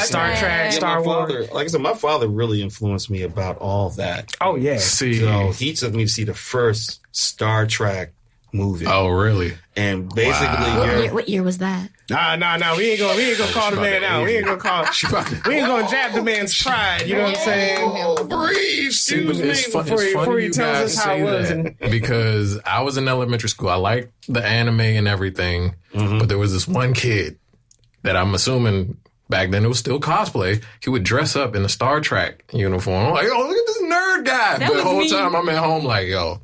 Star Trek, Star Wars. Like I said, my father really influenced me about all that. Oh yeah. So he took me to see the first Star Trek movie. Oh, really? And basically, what year was that? Nah. We ain't gonna call the man out. We ain't gonna jab the man's pride. You know what I'm saying? Oh, Bree, excuse me. Before he tells us how it was. Because I was in elementary school. I liked the anime and everything, but there was this one kid that I'm assuming back then it was still cosplay. He would dress up in a Star Trek uniform. I'm like, oh, look at this nerd guy. But the whole time I'm at home like, yo,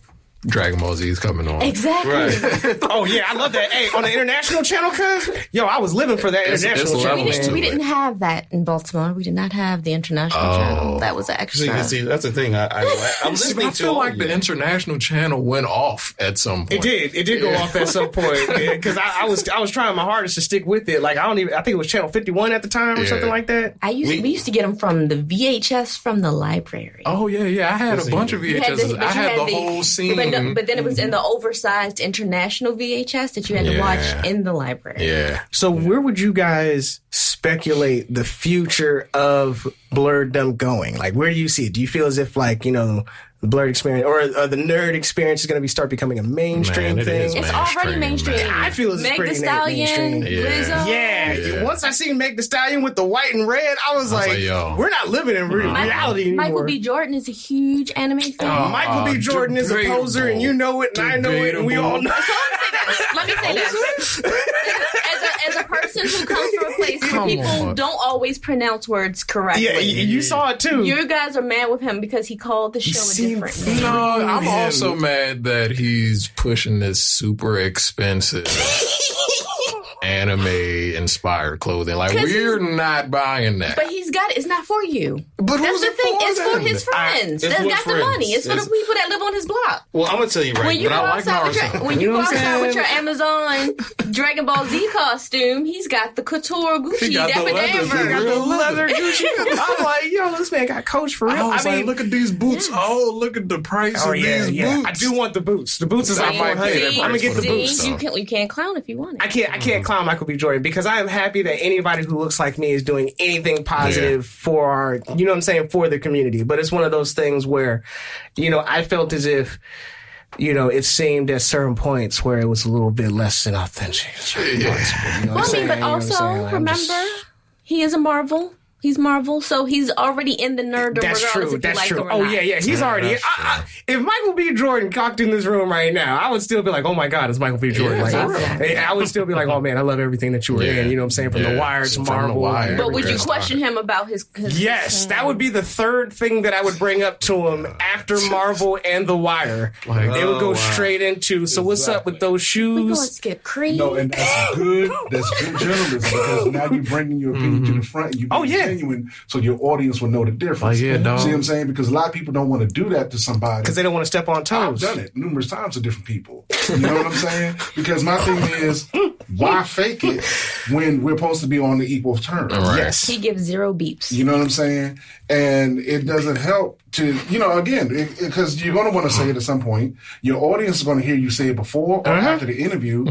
Dragon Ball Z is coming on. Exactly. Right. Oh, yeah, I love that. Hey, on the international channel, cuz? Yo, I was living for that international channel. We didn't have that in Baltimore. We did not have the international channel. That was extra. See, that's the thing. I'm listening I feel like the international channel went off at some point. It did go off at some point. Because I was trying my hardest to stick with it. Like, I think it was channel 51 at the time or something like that. We used to get them from the VHS from the library. Oh, yeah. I had a bunch of VHSs. I had the whole scene. But then it was in the oversized international VHS that you had to watch in the library. Yeah. So where would you guys speculate the future of blurredom going? Like, where do you see it? Do you feel as if, like, the blurred experience or the nerd experience is going to start becoming a mainstream thing? It's already mainstream. I feel it's pretty mainstream. Yeah. Once I seen Meg Thee Stallion with the white and red, I was like, we're not living in reality anymore. Michael B. Jordan is a huge anime fan. Michael B. Jordan is a poser, and you know it, and I know it, and we all know it. Let me say this. As a person who comes from a place where people don't always pronounce words correctly. Yeah, you saw it too. You guys are mad with him because he called the show a different name. No, I'm also mad that he's pushing this super expensive anime-inspired clothing. Like, we're not buying that. But he's got it. It's not for you. But that's who's the it thing. for It's then? for his friends. That's got the money. It's for the people that live on his block. Well, I'm going to tell you When you go outside with your Amazon Dragon Ball Z costume, he's got the couture Gucci Dapper Danvers. The leather Gucci. I'm like, yo, this man got Coach for real. I mean, look at these boots. Yeah. Oh, look at the price of these boots. I do want the boots. The boots is like $400. I'm gonna get the boots. You can't clown if you want it. I can't clown Michael B. Jordan because I am happy that anybody who looks like me is doing anything positive for our, you know what I'm saying, for the community. But it's one of those things where, I felt as if, it seemed at certain points where it was a little bit less than authentic. But also remember, he is a Marvel. He's Marvel, so he's already in the nerddom. That's true. That's true. Oh yeah. He's already. If Michael B. Jordan cocked in this room right now, I would still be like, "Oh my God, it's Michael B. Jordan." I would still be like, "Oh man, I love everything that you were in." You know what I'm saying? From The Wire to Marvel. But would you question him about his? Yes, that would be the third thing that I would bring up to him after Marvel and The Wire. They would go straight into. So what's up with those shoes? Let's get Creed. No, and that's good. That's good journalism because now you're bringing your opinion to the front. And you genuine, so your audience will know the difference. See what I'm saying? Because a lot of people don't want to do that to somebody because they don't want to step on toes. I've done it numerous times to different people. You know what I'm saying? Because my thing is, why fake it when we're supposed to be on the equal terms? Right. Yes, he gives 0 beeps. You know what I'm saying? And it doesn't help to, again, because you're going to want to say it at some point. Your audience is going to hear you say it before or after the interview.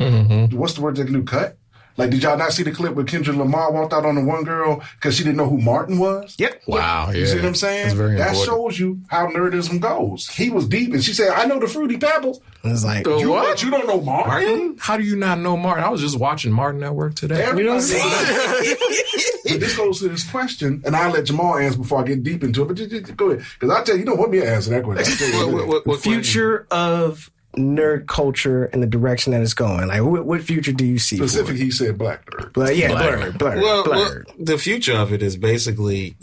What's the word they can do? Cut? Like, did y'all not see the clip where Kendrick Lamar walked out on the one girl because she didn't know who Martin was? Yep. Wow. You see what I'm saying? That shows you how nerdism goes. He was deep, and she said, "I know the Fruity Pebbles." It's like, what? You don't know Martin? How do you not know Martin? I was just watching Martin at work today. You know what I'm saying? But this goes to this question, and I'll let Jamal answer before I get deep into it. But just go ahead, because I tell you, you don't want me to answer that question. What future of nerd culture and the direction that it's going? Like, what future do you see? Specifically, he said black nerd. Blurred. Well, the future of it is basically,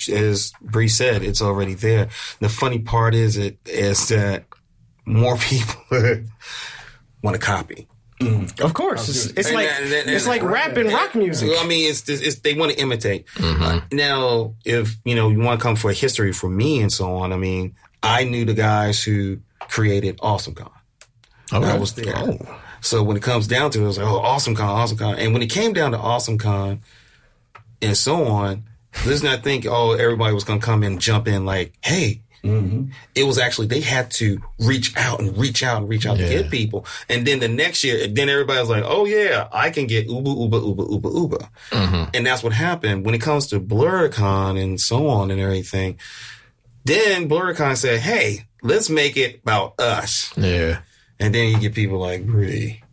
as Bree said, it's already there. The funny part is that more people want to copy. Of course, it's like rap and rock music. I mean, it's they want to imitate. Now, if you want to come for a history for me and so on, I mean, I knew the guys who created AwesomeCon. I was there. So when it comes down to it, it was like, AwesomeCon. And when it came down to AwesomeCon and so on, let's not think, everybody was going to come in and jump in like, hey. It was actually, they had to reach out to get people. And then the next year, then everybody was like, oh yeah, I can get Uber. And that's what happened. When it comes to BlurCon and so on and everything, then BlurCon said, hey, let's make it about us. Yeah. And then you get people like Bree.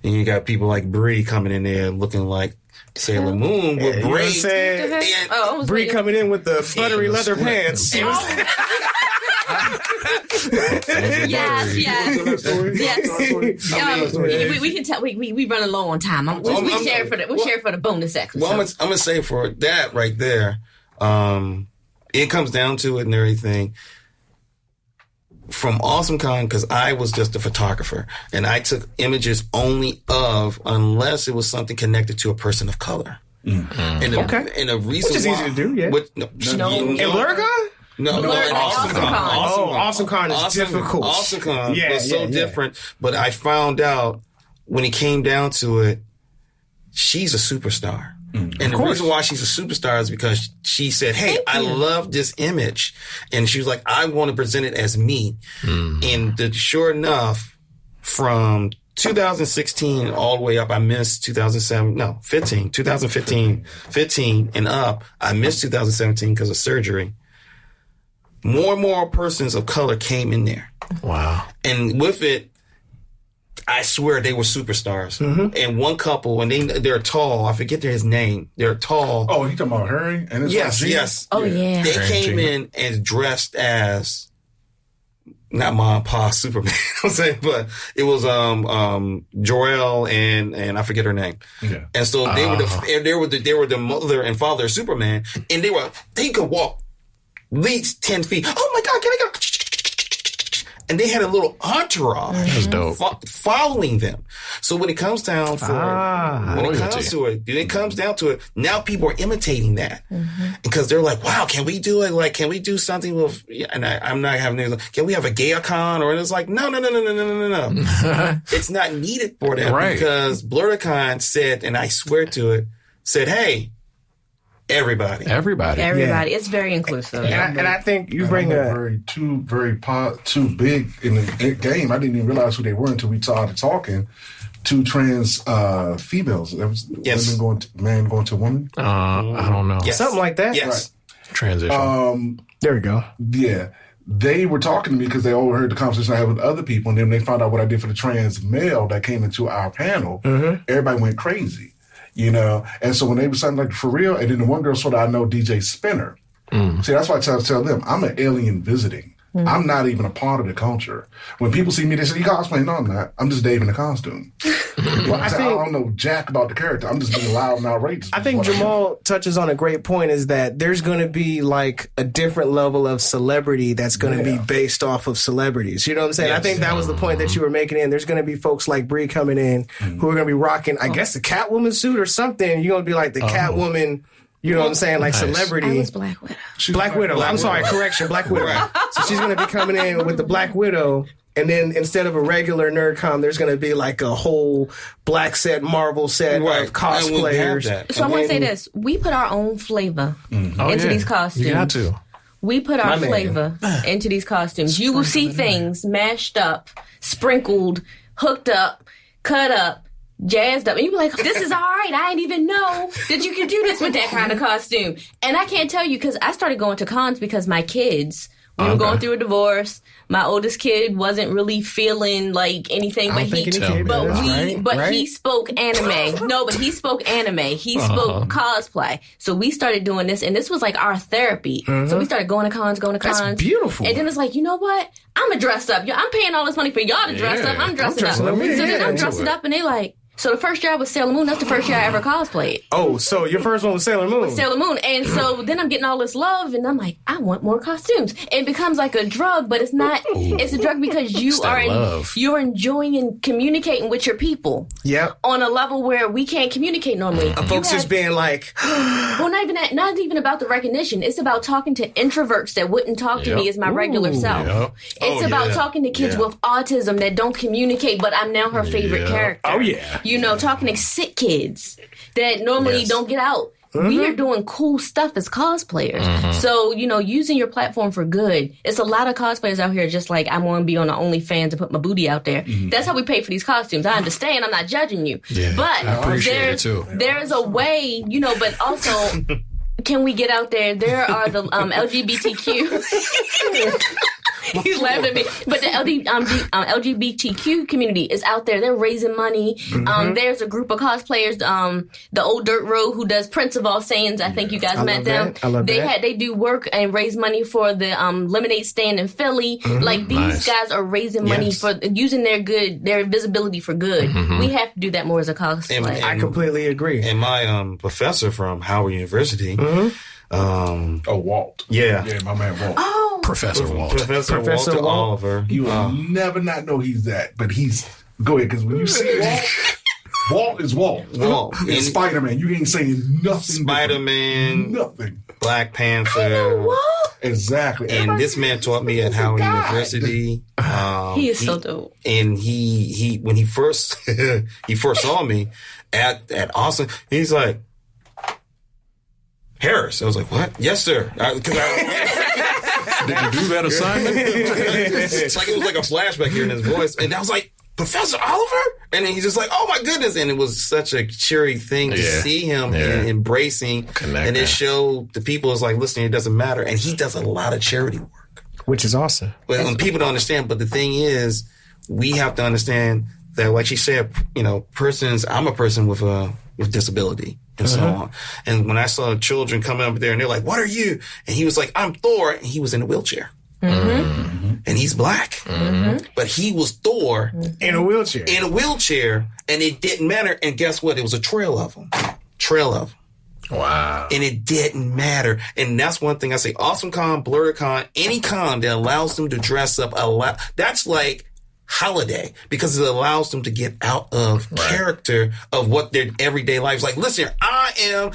And you got people like Bree coming in there looking like Sailor Moon with braids. And Bree coming in with the fluttery leather pants. Yes. We can tell. We running low on time. We'll share for the bonus section. Well, I'm gonna say for that right there. It comes down to it and everything. From AwesomeCon, because I was just a photographer, and I took images only unless it was something connected to a person of color. And a reason which is easy to do, yeah. In BlurCon? No, AwesomeCon is difficult. AwesomeCon was so different, but I found out when it came down to it, she's a superstar. And the reason why she's a superstar is because she said, hey, I love this image. And she was like, I want to present it as me. And sure enough, from 2016 all the way up, I missed 2015 and up, I missed 2017 because of surgery. More and more persons of color came in there. Wow. And with it, I swear they were superstars. And one couple, and they're tall. I forget his name. They're tall. Oh, you talking about Harry? And yes. Oh, yeah. They came in and dressed as not Ma and Pa Superman. I'm saying, but it was Jor-El and I forget her name. Yeah. And so they were the mother and father of Superman, and they could walk at least 10 feet. Oh my God! Can I go? And they had a little entourage following them. So when it comes down to it, now people are imitating that because they're like, wow, can we do it? Like, can we do something with? And I'm not having. Can we have a Gayacon? Or it's like, no. It's not needed for that because BlurCon said, and I swear to it, said, hey. Everybody. Yeah. It's very inclusive. And I think you bring two big in the game. I didn't even realize who they were until we started talking. 2 trans females. That was man going to woman. I don't know. Yes. Something like that. Yes. Right. Transition. There we go. Yeah. They were talking to me because they overheard the conversation I had with other people, and then they found out what I did for the trans male that came into our panel. Everybody went crazy. you know? And so when they was something like for real, and then the one girl sort of, I know DJ Spinner. See, that's why I tell them, I'm an alien visiting. I'm not even a part of the culture. When people see me, they say, "You cosplay?" No, I'm not. I'm just Dave in a costume. Well, I don't know jack about the character. I'm just being loud and outrageous. I think Jamal touches on a great point, is that there's going to be like a different level of celebrity that's going to be based off of celebrities. You know what I'm saying? Yes. I think that was the point that you were making. There's going to be folks like Bree coming in who are going to be rocking, I guess, the Catwoman suit or something. You're going to be like the Catwoman. You know what I'm saying? Like celebrity. I was Black Widow. Black Widow. I'm sorry, correction. Black Widow. So she's going to be coming in with the Black Widow. And then instead of a regular NerdCon, there's going to be like a whole black set, Marvel set of cosplayers. So I want to say this. We put our own flavor into these costumes. You got to. We put our flavor into these costumes. You will see things mashed up, sprinkled, hooked up, cut up, jazzed up, and you be like, this is all right. I didn't even know that you could do this with that kind of costume. And I can't tell you, because I started going to cons because my kids, we were going through a divorce. My oldest kid wasn't really feeling like anything, but he spoke anime. No, but he spoke anime. He spoke cosplay. So we started doing this, and this was like our therapy. So we started going to cons. That's beautiful. And then it's like, you know what? I'm going to dress up. I'm paying all this money for y'all to dress up. I'm dressing up. So then I'm dressing up, and they like, so the first year I was Sailor Moon. That's the first year I ever cosplayed. Oh, so your first one was Sailor Moon. Sailor Moon. And so then I'm getting all this love, and I'm like, I want more costumes. It becomes like a drug, but it's not. It's a drug because you're enjoying and communicating with your people. Yep. On a level where we can't communicate normally. Folks just being like, well, not even about the recognition. It's about talking to introverts that wouldn't talk to me as my regular self. Yep. It's about talking to kids with autism that don't communicate, but I'm now her favorite character. Oh yeah. You know, talking to sick kids that normally don't get out. We are doing cool stuff as cosplayers. So, you know, using your platform for good. It's a lot of cosplayers out here just like, I want to be on the OnlyFans and put my booty out there. That's how we pay for these costumes. I understand. I'm not judging you. Yeah, but I appreciate it too. There's a way, you know, but also, can we get out there? There are the LGBTQ. He's laughing at me. But the LGBTQ community is out there. They're raising money. There's a group of cosplayers, the Old Dirt Road, who does Prince of All Saiyans. I think you guys met them. I love that. They do work and raise money for the lemonade stand in Philly. Like, these guys are raising money for using their visibility for good. We have to do that more as a cosplayer. I completely agree. And my professor from Howard University, Walt. Yeah, my man Walt. Oh, Professor Walt. Professor Walter Oliver. You will never not know he's that, but he's go ahead, because when you see Walt, Walt is Walt. And Spider-Man, you ain't saying nothing. Spider-Man, nothing. Black Panther. Exactly. And this man taught me at Howard University. He is so dope. And he when he first saw me at Austin, he's like, Harris. I was like, what? Yes, sir. Did you do that assignment? It's like it was like a flashback here in his voice. And I was like, Professor Oliver? And then he's just like, oh my goodness. And it was such a cheery thing to see him embracing. And it showed the people, is like, listen, it doesn't matter. And he does a lot of charity work. Which is awesome. Well, and people don't understand. But the thing is, we have to understand that, like she said, you know, I'm a person with disability. And so on. And when I saw children coming up there and they're like, what are you? And he was like, I'm Thor. And he was in a wheelchair. And he's black. But he was Thor. In a wheelchair. And it didn't matter. And guess what? It was a trail of them. Wow. And it didn't matter. And that's one thing I say. Awesome Con, BlurredCon, any con that allows them to dress up a lot. That's like holiday, because it allows them to get out of character of what their everyday life is like. Listen, I am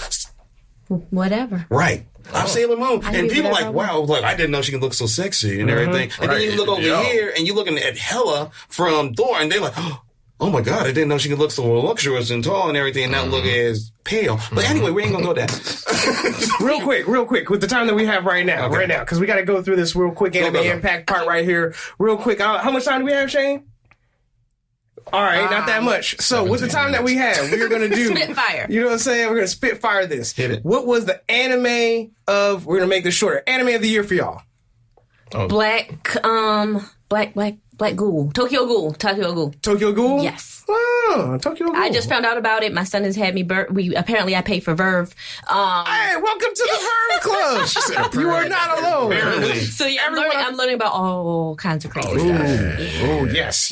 whatever. Right. I'm Sailor Moon. And people are like, wow, like, I didn't know she can look so sexy and everything. And then you look over here and you're looking at Hela from Thor, and they're like, oh my God, I didn't know she could look so voluptuous and tall and everything, and not look as pale. But anyway, we ain't gonna go there. real quick, with the time that we have right now, because we got to go through this real quick anime impact part right here, real quick. How much time do we have, Shane? All right, not that much. So with the time that we have, we're going to do Spitfire. You know what I'm saying? We're going to spitfire this. Hit it. What was the anime of? We're going to make this shorter. Anime of the year for y'all. Black Black Ghoul. Tokyo Ghoul. Tokyo Ghoul? Yes. Oh, Tokyo Ghoul. I just found out about it. My son has had me. I pay for Verve. Hey, welcome to the Verve Club. You are not alone. Apparently. So yeah, I'm learning about all kinds of crazy stuff. Oh yes.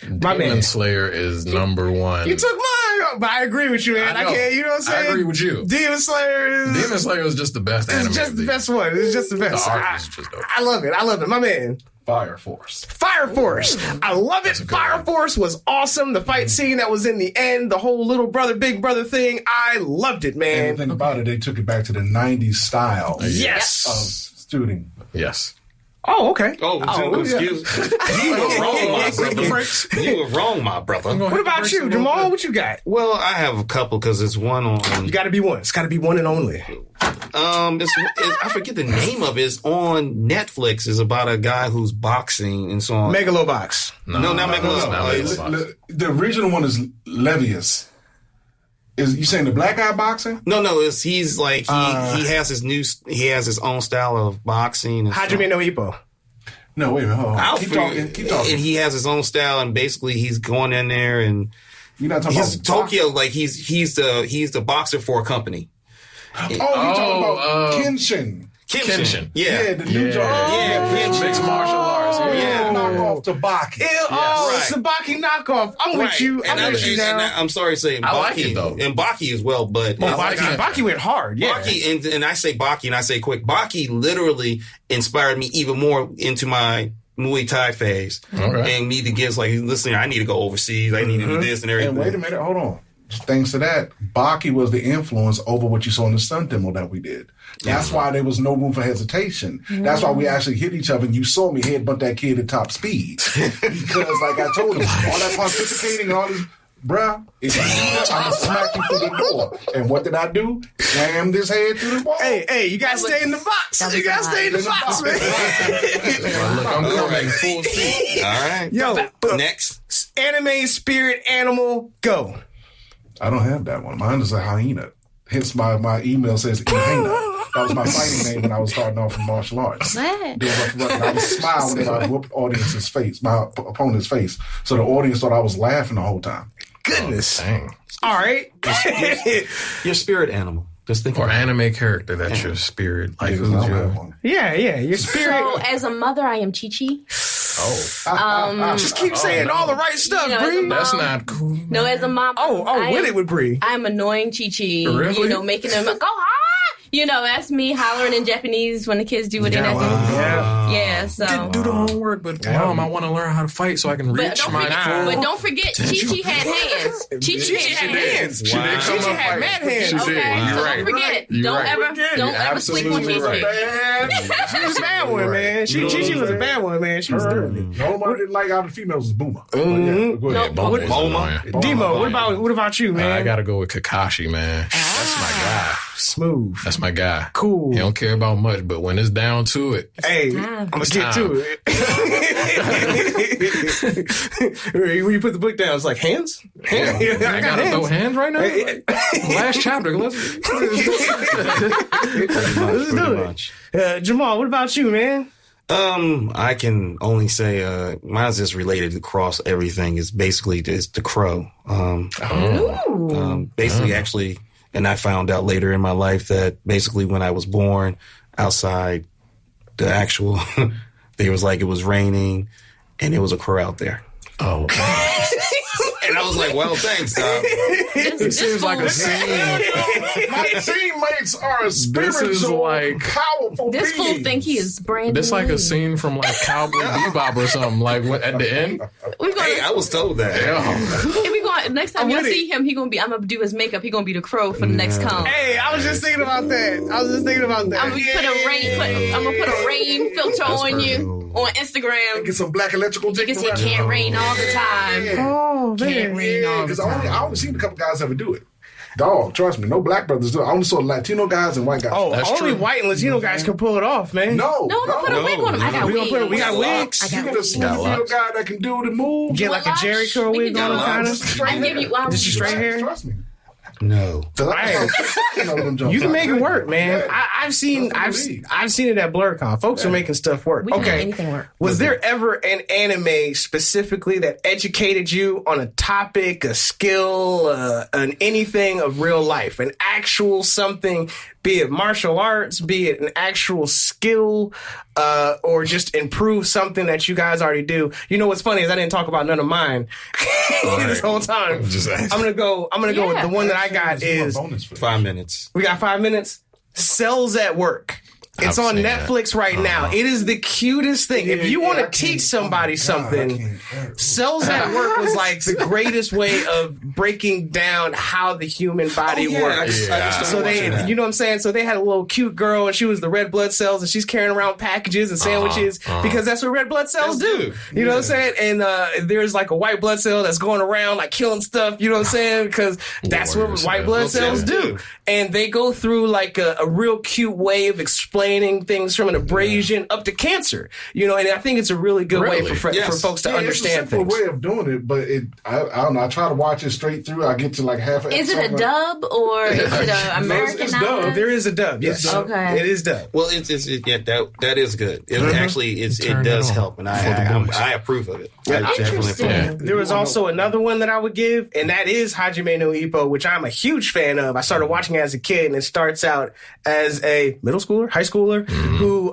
My Demon man. Slayer is number one. You took mine, but I agree with you, man. I can't. You know what I'm saying? I agree with you. Demon Slayer is just the best anime. It's just the best one. It's just the best. The art is just dope. I love it. My man. Fire Force. I love it. Fire Force was awesome. The fight scene that was in the end, the whole little brother, big brother thing, I loved it, man. And the thing about it, they took it back to the 90s style Yes. of shooting. Yes. Oh, okay. Excuse me. You were wrong, my brother. You were wrong, my brother. What about you, Jamal? What you got? Well, I have a couple because it's one on. You got to be one. It's got to be one and only. I forget the name of it. It's on Netflix. It's about a guy who's boxing and so on. Megalobox. No, not Megalobox. The original one is Levius. Is you saying the black guy boxing? No. He's like he has his own style of boxing. Hajime no Ippo. No, wait a minute. Hold on. Keep talking. And he has his own style, and basically he's going in there and you're not talking about Tokyo. Like he's the boxer for a company. You're talking about Kenshin. Yeah, the new Mixed martial arts. Knockoff to Baki. It's a Baki knockoff. I'm with you. I'm sorry to say, I Baki, like it though, and Baki as well. But Baki went hard. Yeah, Baki, and I say Baki, and I say quick. Baki literally inspired me even more into my Muay Thai phase, and me to get like, listen, I need to go overseas. I need to do this and everything. And wait a minute, hold on. Thanks to that, Baki was the influence over what you saw in the stunt demo that we did. That's why there was no room for hesitation. That's why we actually hit each other, and you saw me headbutt that kid at top speed. Because, like I told him, all that pontificating and all this, bruh, if you do that, I'm going to smack you through the door. And what did I do? Slammed his head through the wall. Hey, you got to stay in the box. You got to stay in the box, man. Look, I'm coming full speed. All right. Yo, next. Anime spirit animal, go. I don't have that one. Mine is a hyena. Hence my email says hyena. That was my fighting name when I was starting off in martial arts. I was smiling when I whooped audience's face, my opponent's face. So the audience thought I was laughing the whole time. Goodness. Dang. All right. Your spirit animal. Just think or anime character that's your spirit. Like who's your... Yeah, your spirit. So as a mother, I am Chi-Chi. Just keep saying all the right stuff, Bree. That's not cool. No, as a mom. With it with Bree. I'm annoying Chi-Chi. Really? Making them go, that's me hollering in Japanese when the kids do what they not do. Yeah, so. Didn't do the homework, but Mom, I want to learn how to fight so I can reach my full. But don't forget, Chi-Chi had hands. Chi-Chi had hands. She did come Chi-Chi had mad hands. She did. You're right. Don't forget. Don't ever sleep on Chi-Chi. She was a bad one, man. Chi-Chi was a bad one, man. She was doing it. Nobody didn't like how the females was Boomer. Demo, what about you, man? I gotta go with Kakashi, man. That's my guy. Smooth. That's my guy. Cool. He don't care about much, but when it's down to it, hey, I'm gonna get to it. When you put the book down, it's like hands. I gotta throw hands right now. Last chapter. Let's do it. Jamal, what about you, man? I can only say mine's just related across everything. It's basically just the crow. Actually, and I found out later in my life that basically when I was born outside the actual, they was like it was raining and it was a crow out there. Oh. And I was like, well, thanks. It seems like a scene. My teammates are spiritual, powerful beings. This fool think he is brand new. This like a scene from like Cowboy Bebop or something. Like at the end. I was told that. Next time you see him, I'm gonna do his makeup. He gonna be the crow for the next con. Hey, I was just thinking about that. I'm gonna put a rain filter on you on Instagram. Get some black electrical. You can see it can't rain all the time. Oh, man. Can't rain all the time. I only seen a couple guys ever do it. Dog, trust me, no black brothers do it. I only saw Latino guys and white guys. Oh, that's only true. white and Latino guys can pull it off, man. No, put a wig on him. I got wigs. We got wigs. You get a Latino guy that can do the move. Get like a Jerry curl wig on him, kind of. I can give you. Just straight hair. Trust me. No. You can make it work, man. Yeah. I've seen it at BlurCon. Folks are making stuff work. We can make Okay. anything work. Was there ever an anime specifically that educated you on a topic, a skill, an anything of real life, an actual something, be it martial arts, be it an actual skill, or just improve something that you guys already do? You know what's funny is I didn't talk about none of mine this whole time. I'm gonna go with the one that I got is 5 minutes. we got 5 minutes. Cells at Work. It's on Netflix right now. It is the cutest thing. If you want to teach somebody something, Cells at Work was like the greatest way of breaking down how the human body works. So they, you know what I'm saying? So they had a little cute girl and she was the red blood cells and she's carrying around packages and sandwiches because that's what red blood cells do. You know what I'm saying? And there's like a white blood cell that's going around like killing stuff. You know what I'm saying? Because that's what white blood cells do. And they go through like a real cute way of explaining things from an abrasion up to cancer, you know, and I think it's a really good way for folks to understand it's a simple things. way of doing it, but I don't know. I try to watch it straight through. I get to like half. Is it a dub or is it an American? It's dub. There is a dub. Yes, okay. It is dub. Well, that is good. It actually it does help, and I approve of it. I definitely approve. Interesting. There was also another one that I would give, and that is Hajime no Ippo, which I'm a huge fan of. I started watching it as a kid, and it starts out as a middle schooler, high schooler, who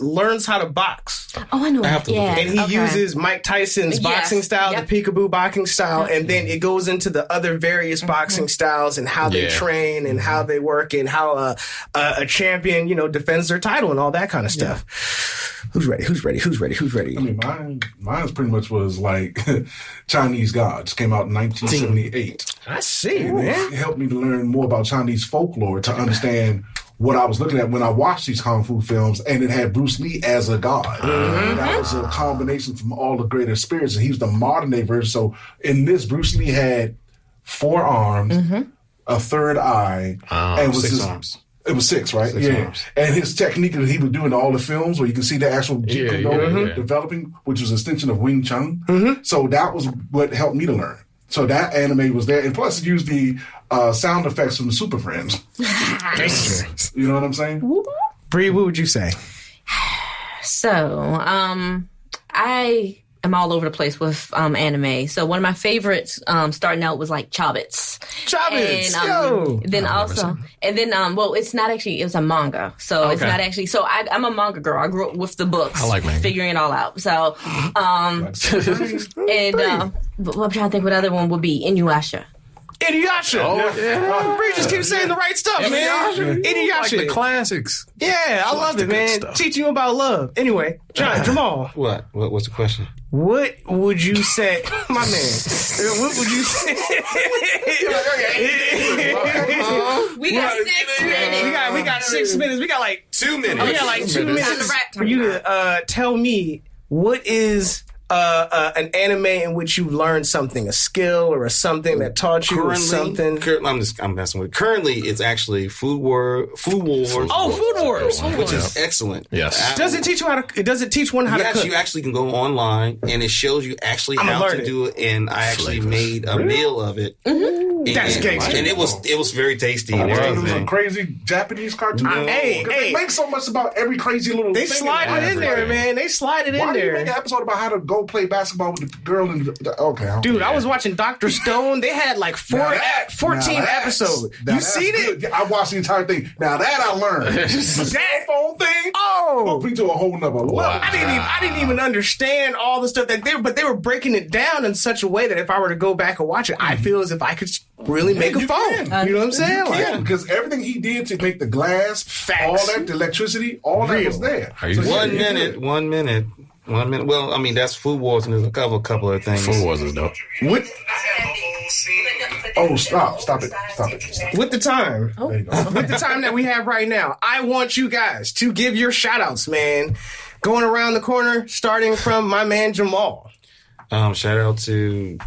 learns how to box. Oh, I know. And he uses Mike Tyson's boxing style, the peekaboo boxing style, and then it goes into the other various boxing styles and how they train and how they work and how a champion, you know, defends their title and all that kind of stuff. Who's ready? I mean, mine's pretty much was like Chinese Gods. Came out in 1978. I see, man. It helped me to learn more about Chinese folklore to understand what I was looking at when I watched these kung fu films, and it had Bruce Lee as a god. That was a combination from all the greater spirits, and he was the modern day version. So in this, Bruce Lee had 4 arms, a third eye, and was 6 arms. It was 6, right? 6 arms. And his technique that he would do in all the films, where you can see the actual Jeet Kune Do developing, which was an extension of Wing Chun. So that was what helped me to learn. So that anime was there, and plus it used the sound effects from the Super Friends. You know what I'm saying? Bree, what would you say? So, I am all over the place with anime. So one of my favorites starting out was like Chobits. And then well, it's not actually, it was a manga. So it's not actually, so I'm a manga girl. I grew up with the books. I like manga. Figuring it all out. So, but I'm trying to think what other one would be. Inuyasha. Inuyasha. Bree just keeps saying the right stuff, man. Inuyasha. Like the classics. Yeah, I love it, man. Teaching you about love. Anyway, Jamal. What's the question? What would you say, my man? What would you say? We got 6 minutes. We got 6 minutes. We got like 2 minutes. We got like 2 minutes for you to tell me what is an anime in which you learned something, a skill or something that taught you something. I'm messing with. Currently, it's actually Food Wars. Oh, Food Wars, which is excellent. Yes. Does it teach you how to? Does it teach one how to cook? You actually can go online and it shows you actually how to do it. And I actually made a meal of it. That's gangster. And it was very tasty. It was a crazy Japanese cartoon. They make so much about every crazy little. They thing slide it in there, man. They slide it in there. Why did you make an episode about how to go play basketball with the girl in Dude, I was watching Dr. Stone. They had like 14 episodes. You seen it? I watched the entire thing. Now that I learned. The cell phone thing. Put me to a whole nother level. I didn't even understand all the stuff that they were breaking it down in such a way that if I were to go back and watch it, I feel as if I could really make a phone. You know what I'm saying? Yeah, because everything he did to make the glass, all that, the electricity, all that was there. 1 minute. Well, I mean, that's Food Wars, and there's a couple of things. Food Wars is dope. What? Oh, stop it. With the time. With the time that we have right now, I want you guys to give your shout-outs, man. Going around the corner, starting from my man Jamal. Shout out to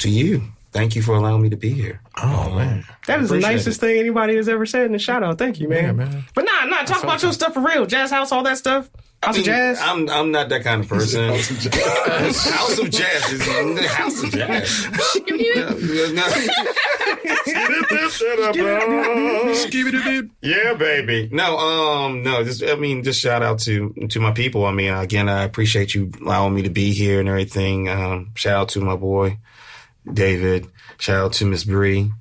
you. thank you for allowing me to be here. Oh, man. That is the nicest thing anybody has ever said in a shout out. Thank you, man. Yeah, man. But nah, talk about your stuff for real. Jazz House, all that stuff. House of Jazz? I'm not that kind of person. House of Jazz. House of Jazz is the House of Jazz. Yeah, baby. No. Just shout out to my people. I mean, again, I appreciate you allowing me to be here and everything. Shout out to my boy David. Shout out to Miss Bree.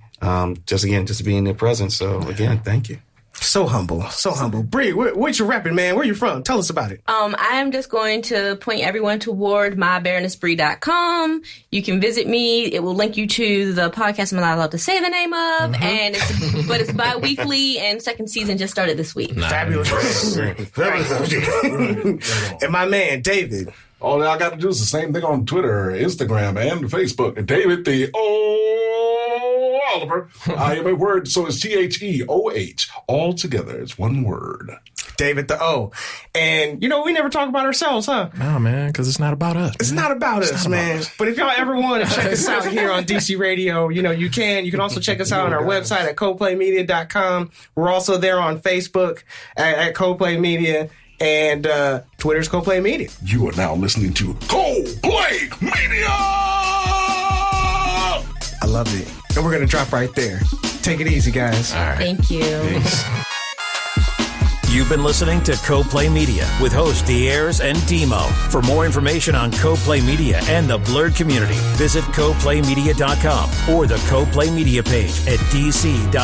Just being their presence. So again, thank you. So humble. Bree, what you rapping, man? Where you from? Tell us about it. I am just going to point everyone toward mybaronessbree.com. You can visit me. It will link you to the podcast I'm not allowed to say the name of, and it's bi-weekly, and second season just started this week. Nice. Fabulous. And my man, David. All I got to do is the same thing on Twitter, Instagram, and Facebook. David the Oliver. I am a word, so it's THEOH. All together, it's one word. David the O. And, we never talk about ourselves, huh? No, man, because it's not about us. It's not about us, man. But if y'all ever want to check us out here on DC Radio, you can. You can also check us out on our website at coplaymedia.com. We're also there on Facebook at Coplay Media. And Twitter's Coplay Media. You are now listening to Coplay Media! I love it. And we're going to drop right there. Take it easy, guys. All right. Thank you. Peace. You've been listening to CoPlay Media with hosts Diers and Demo. For more information on CoPlay Media and the Blurred community, visit coplaymedia.com or the CoPlay Media page at dc.radio.gov.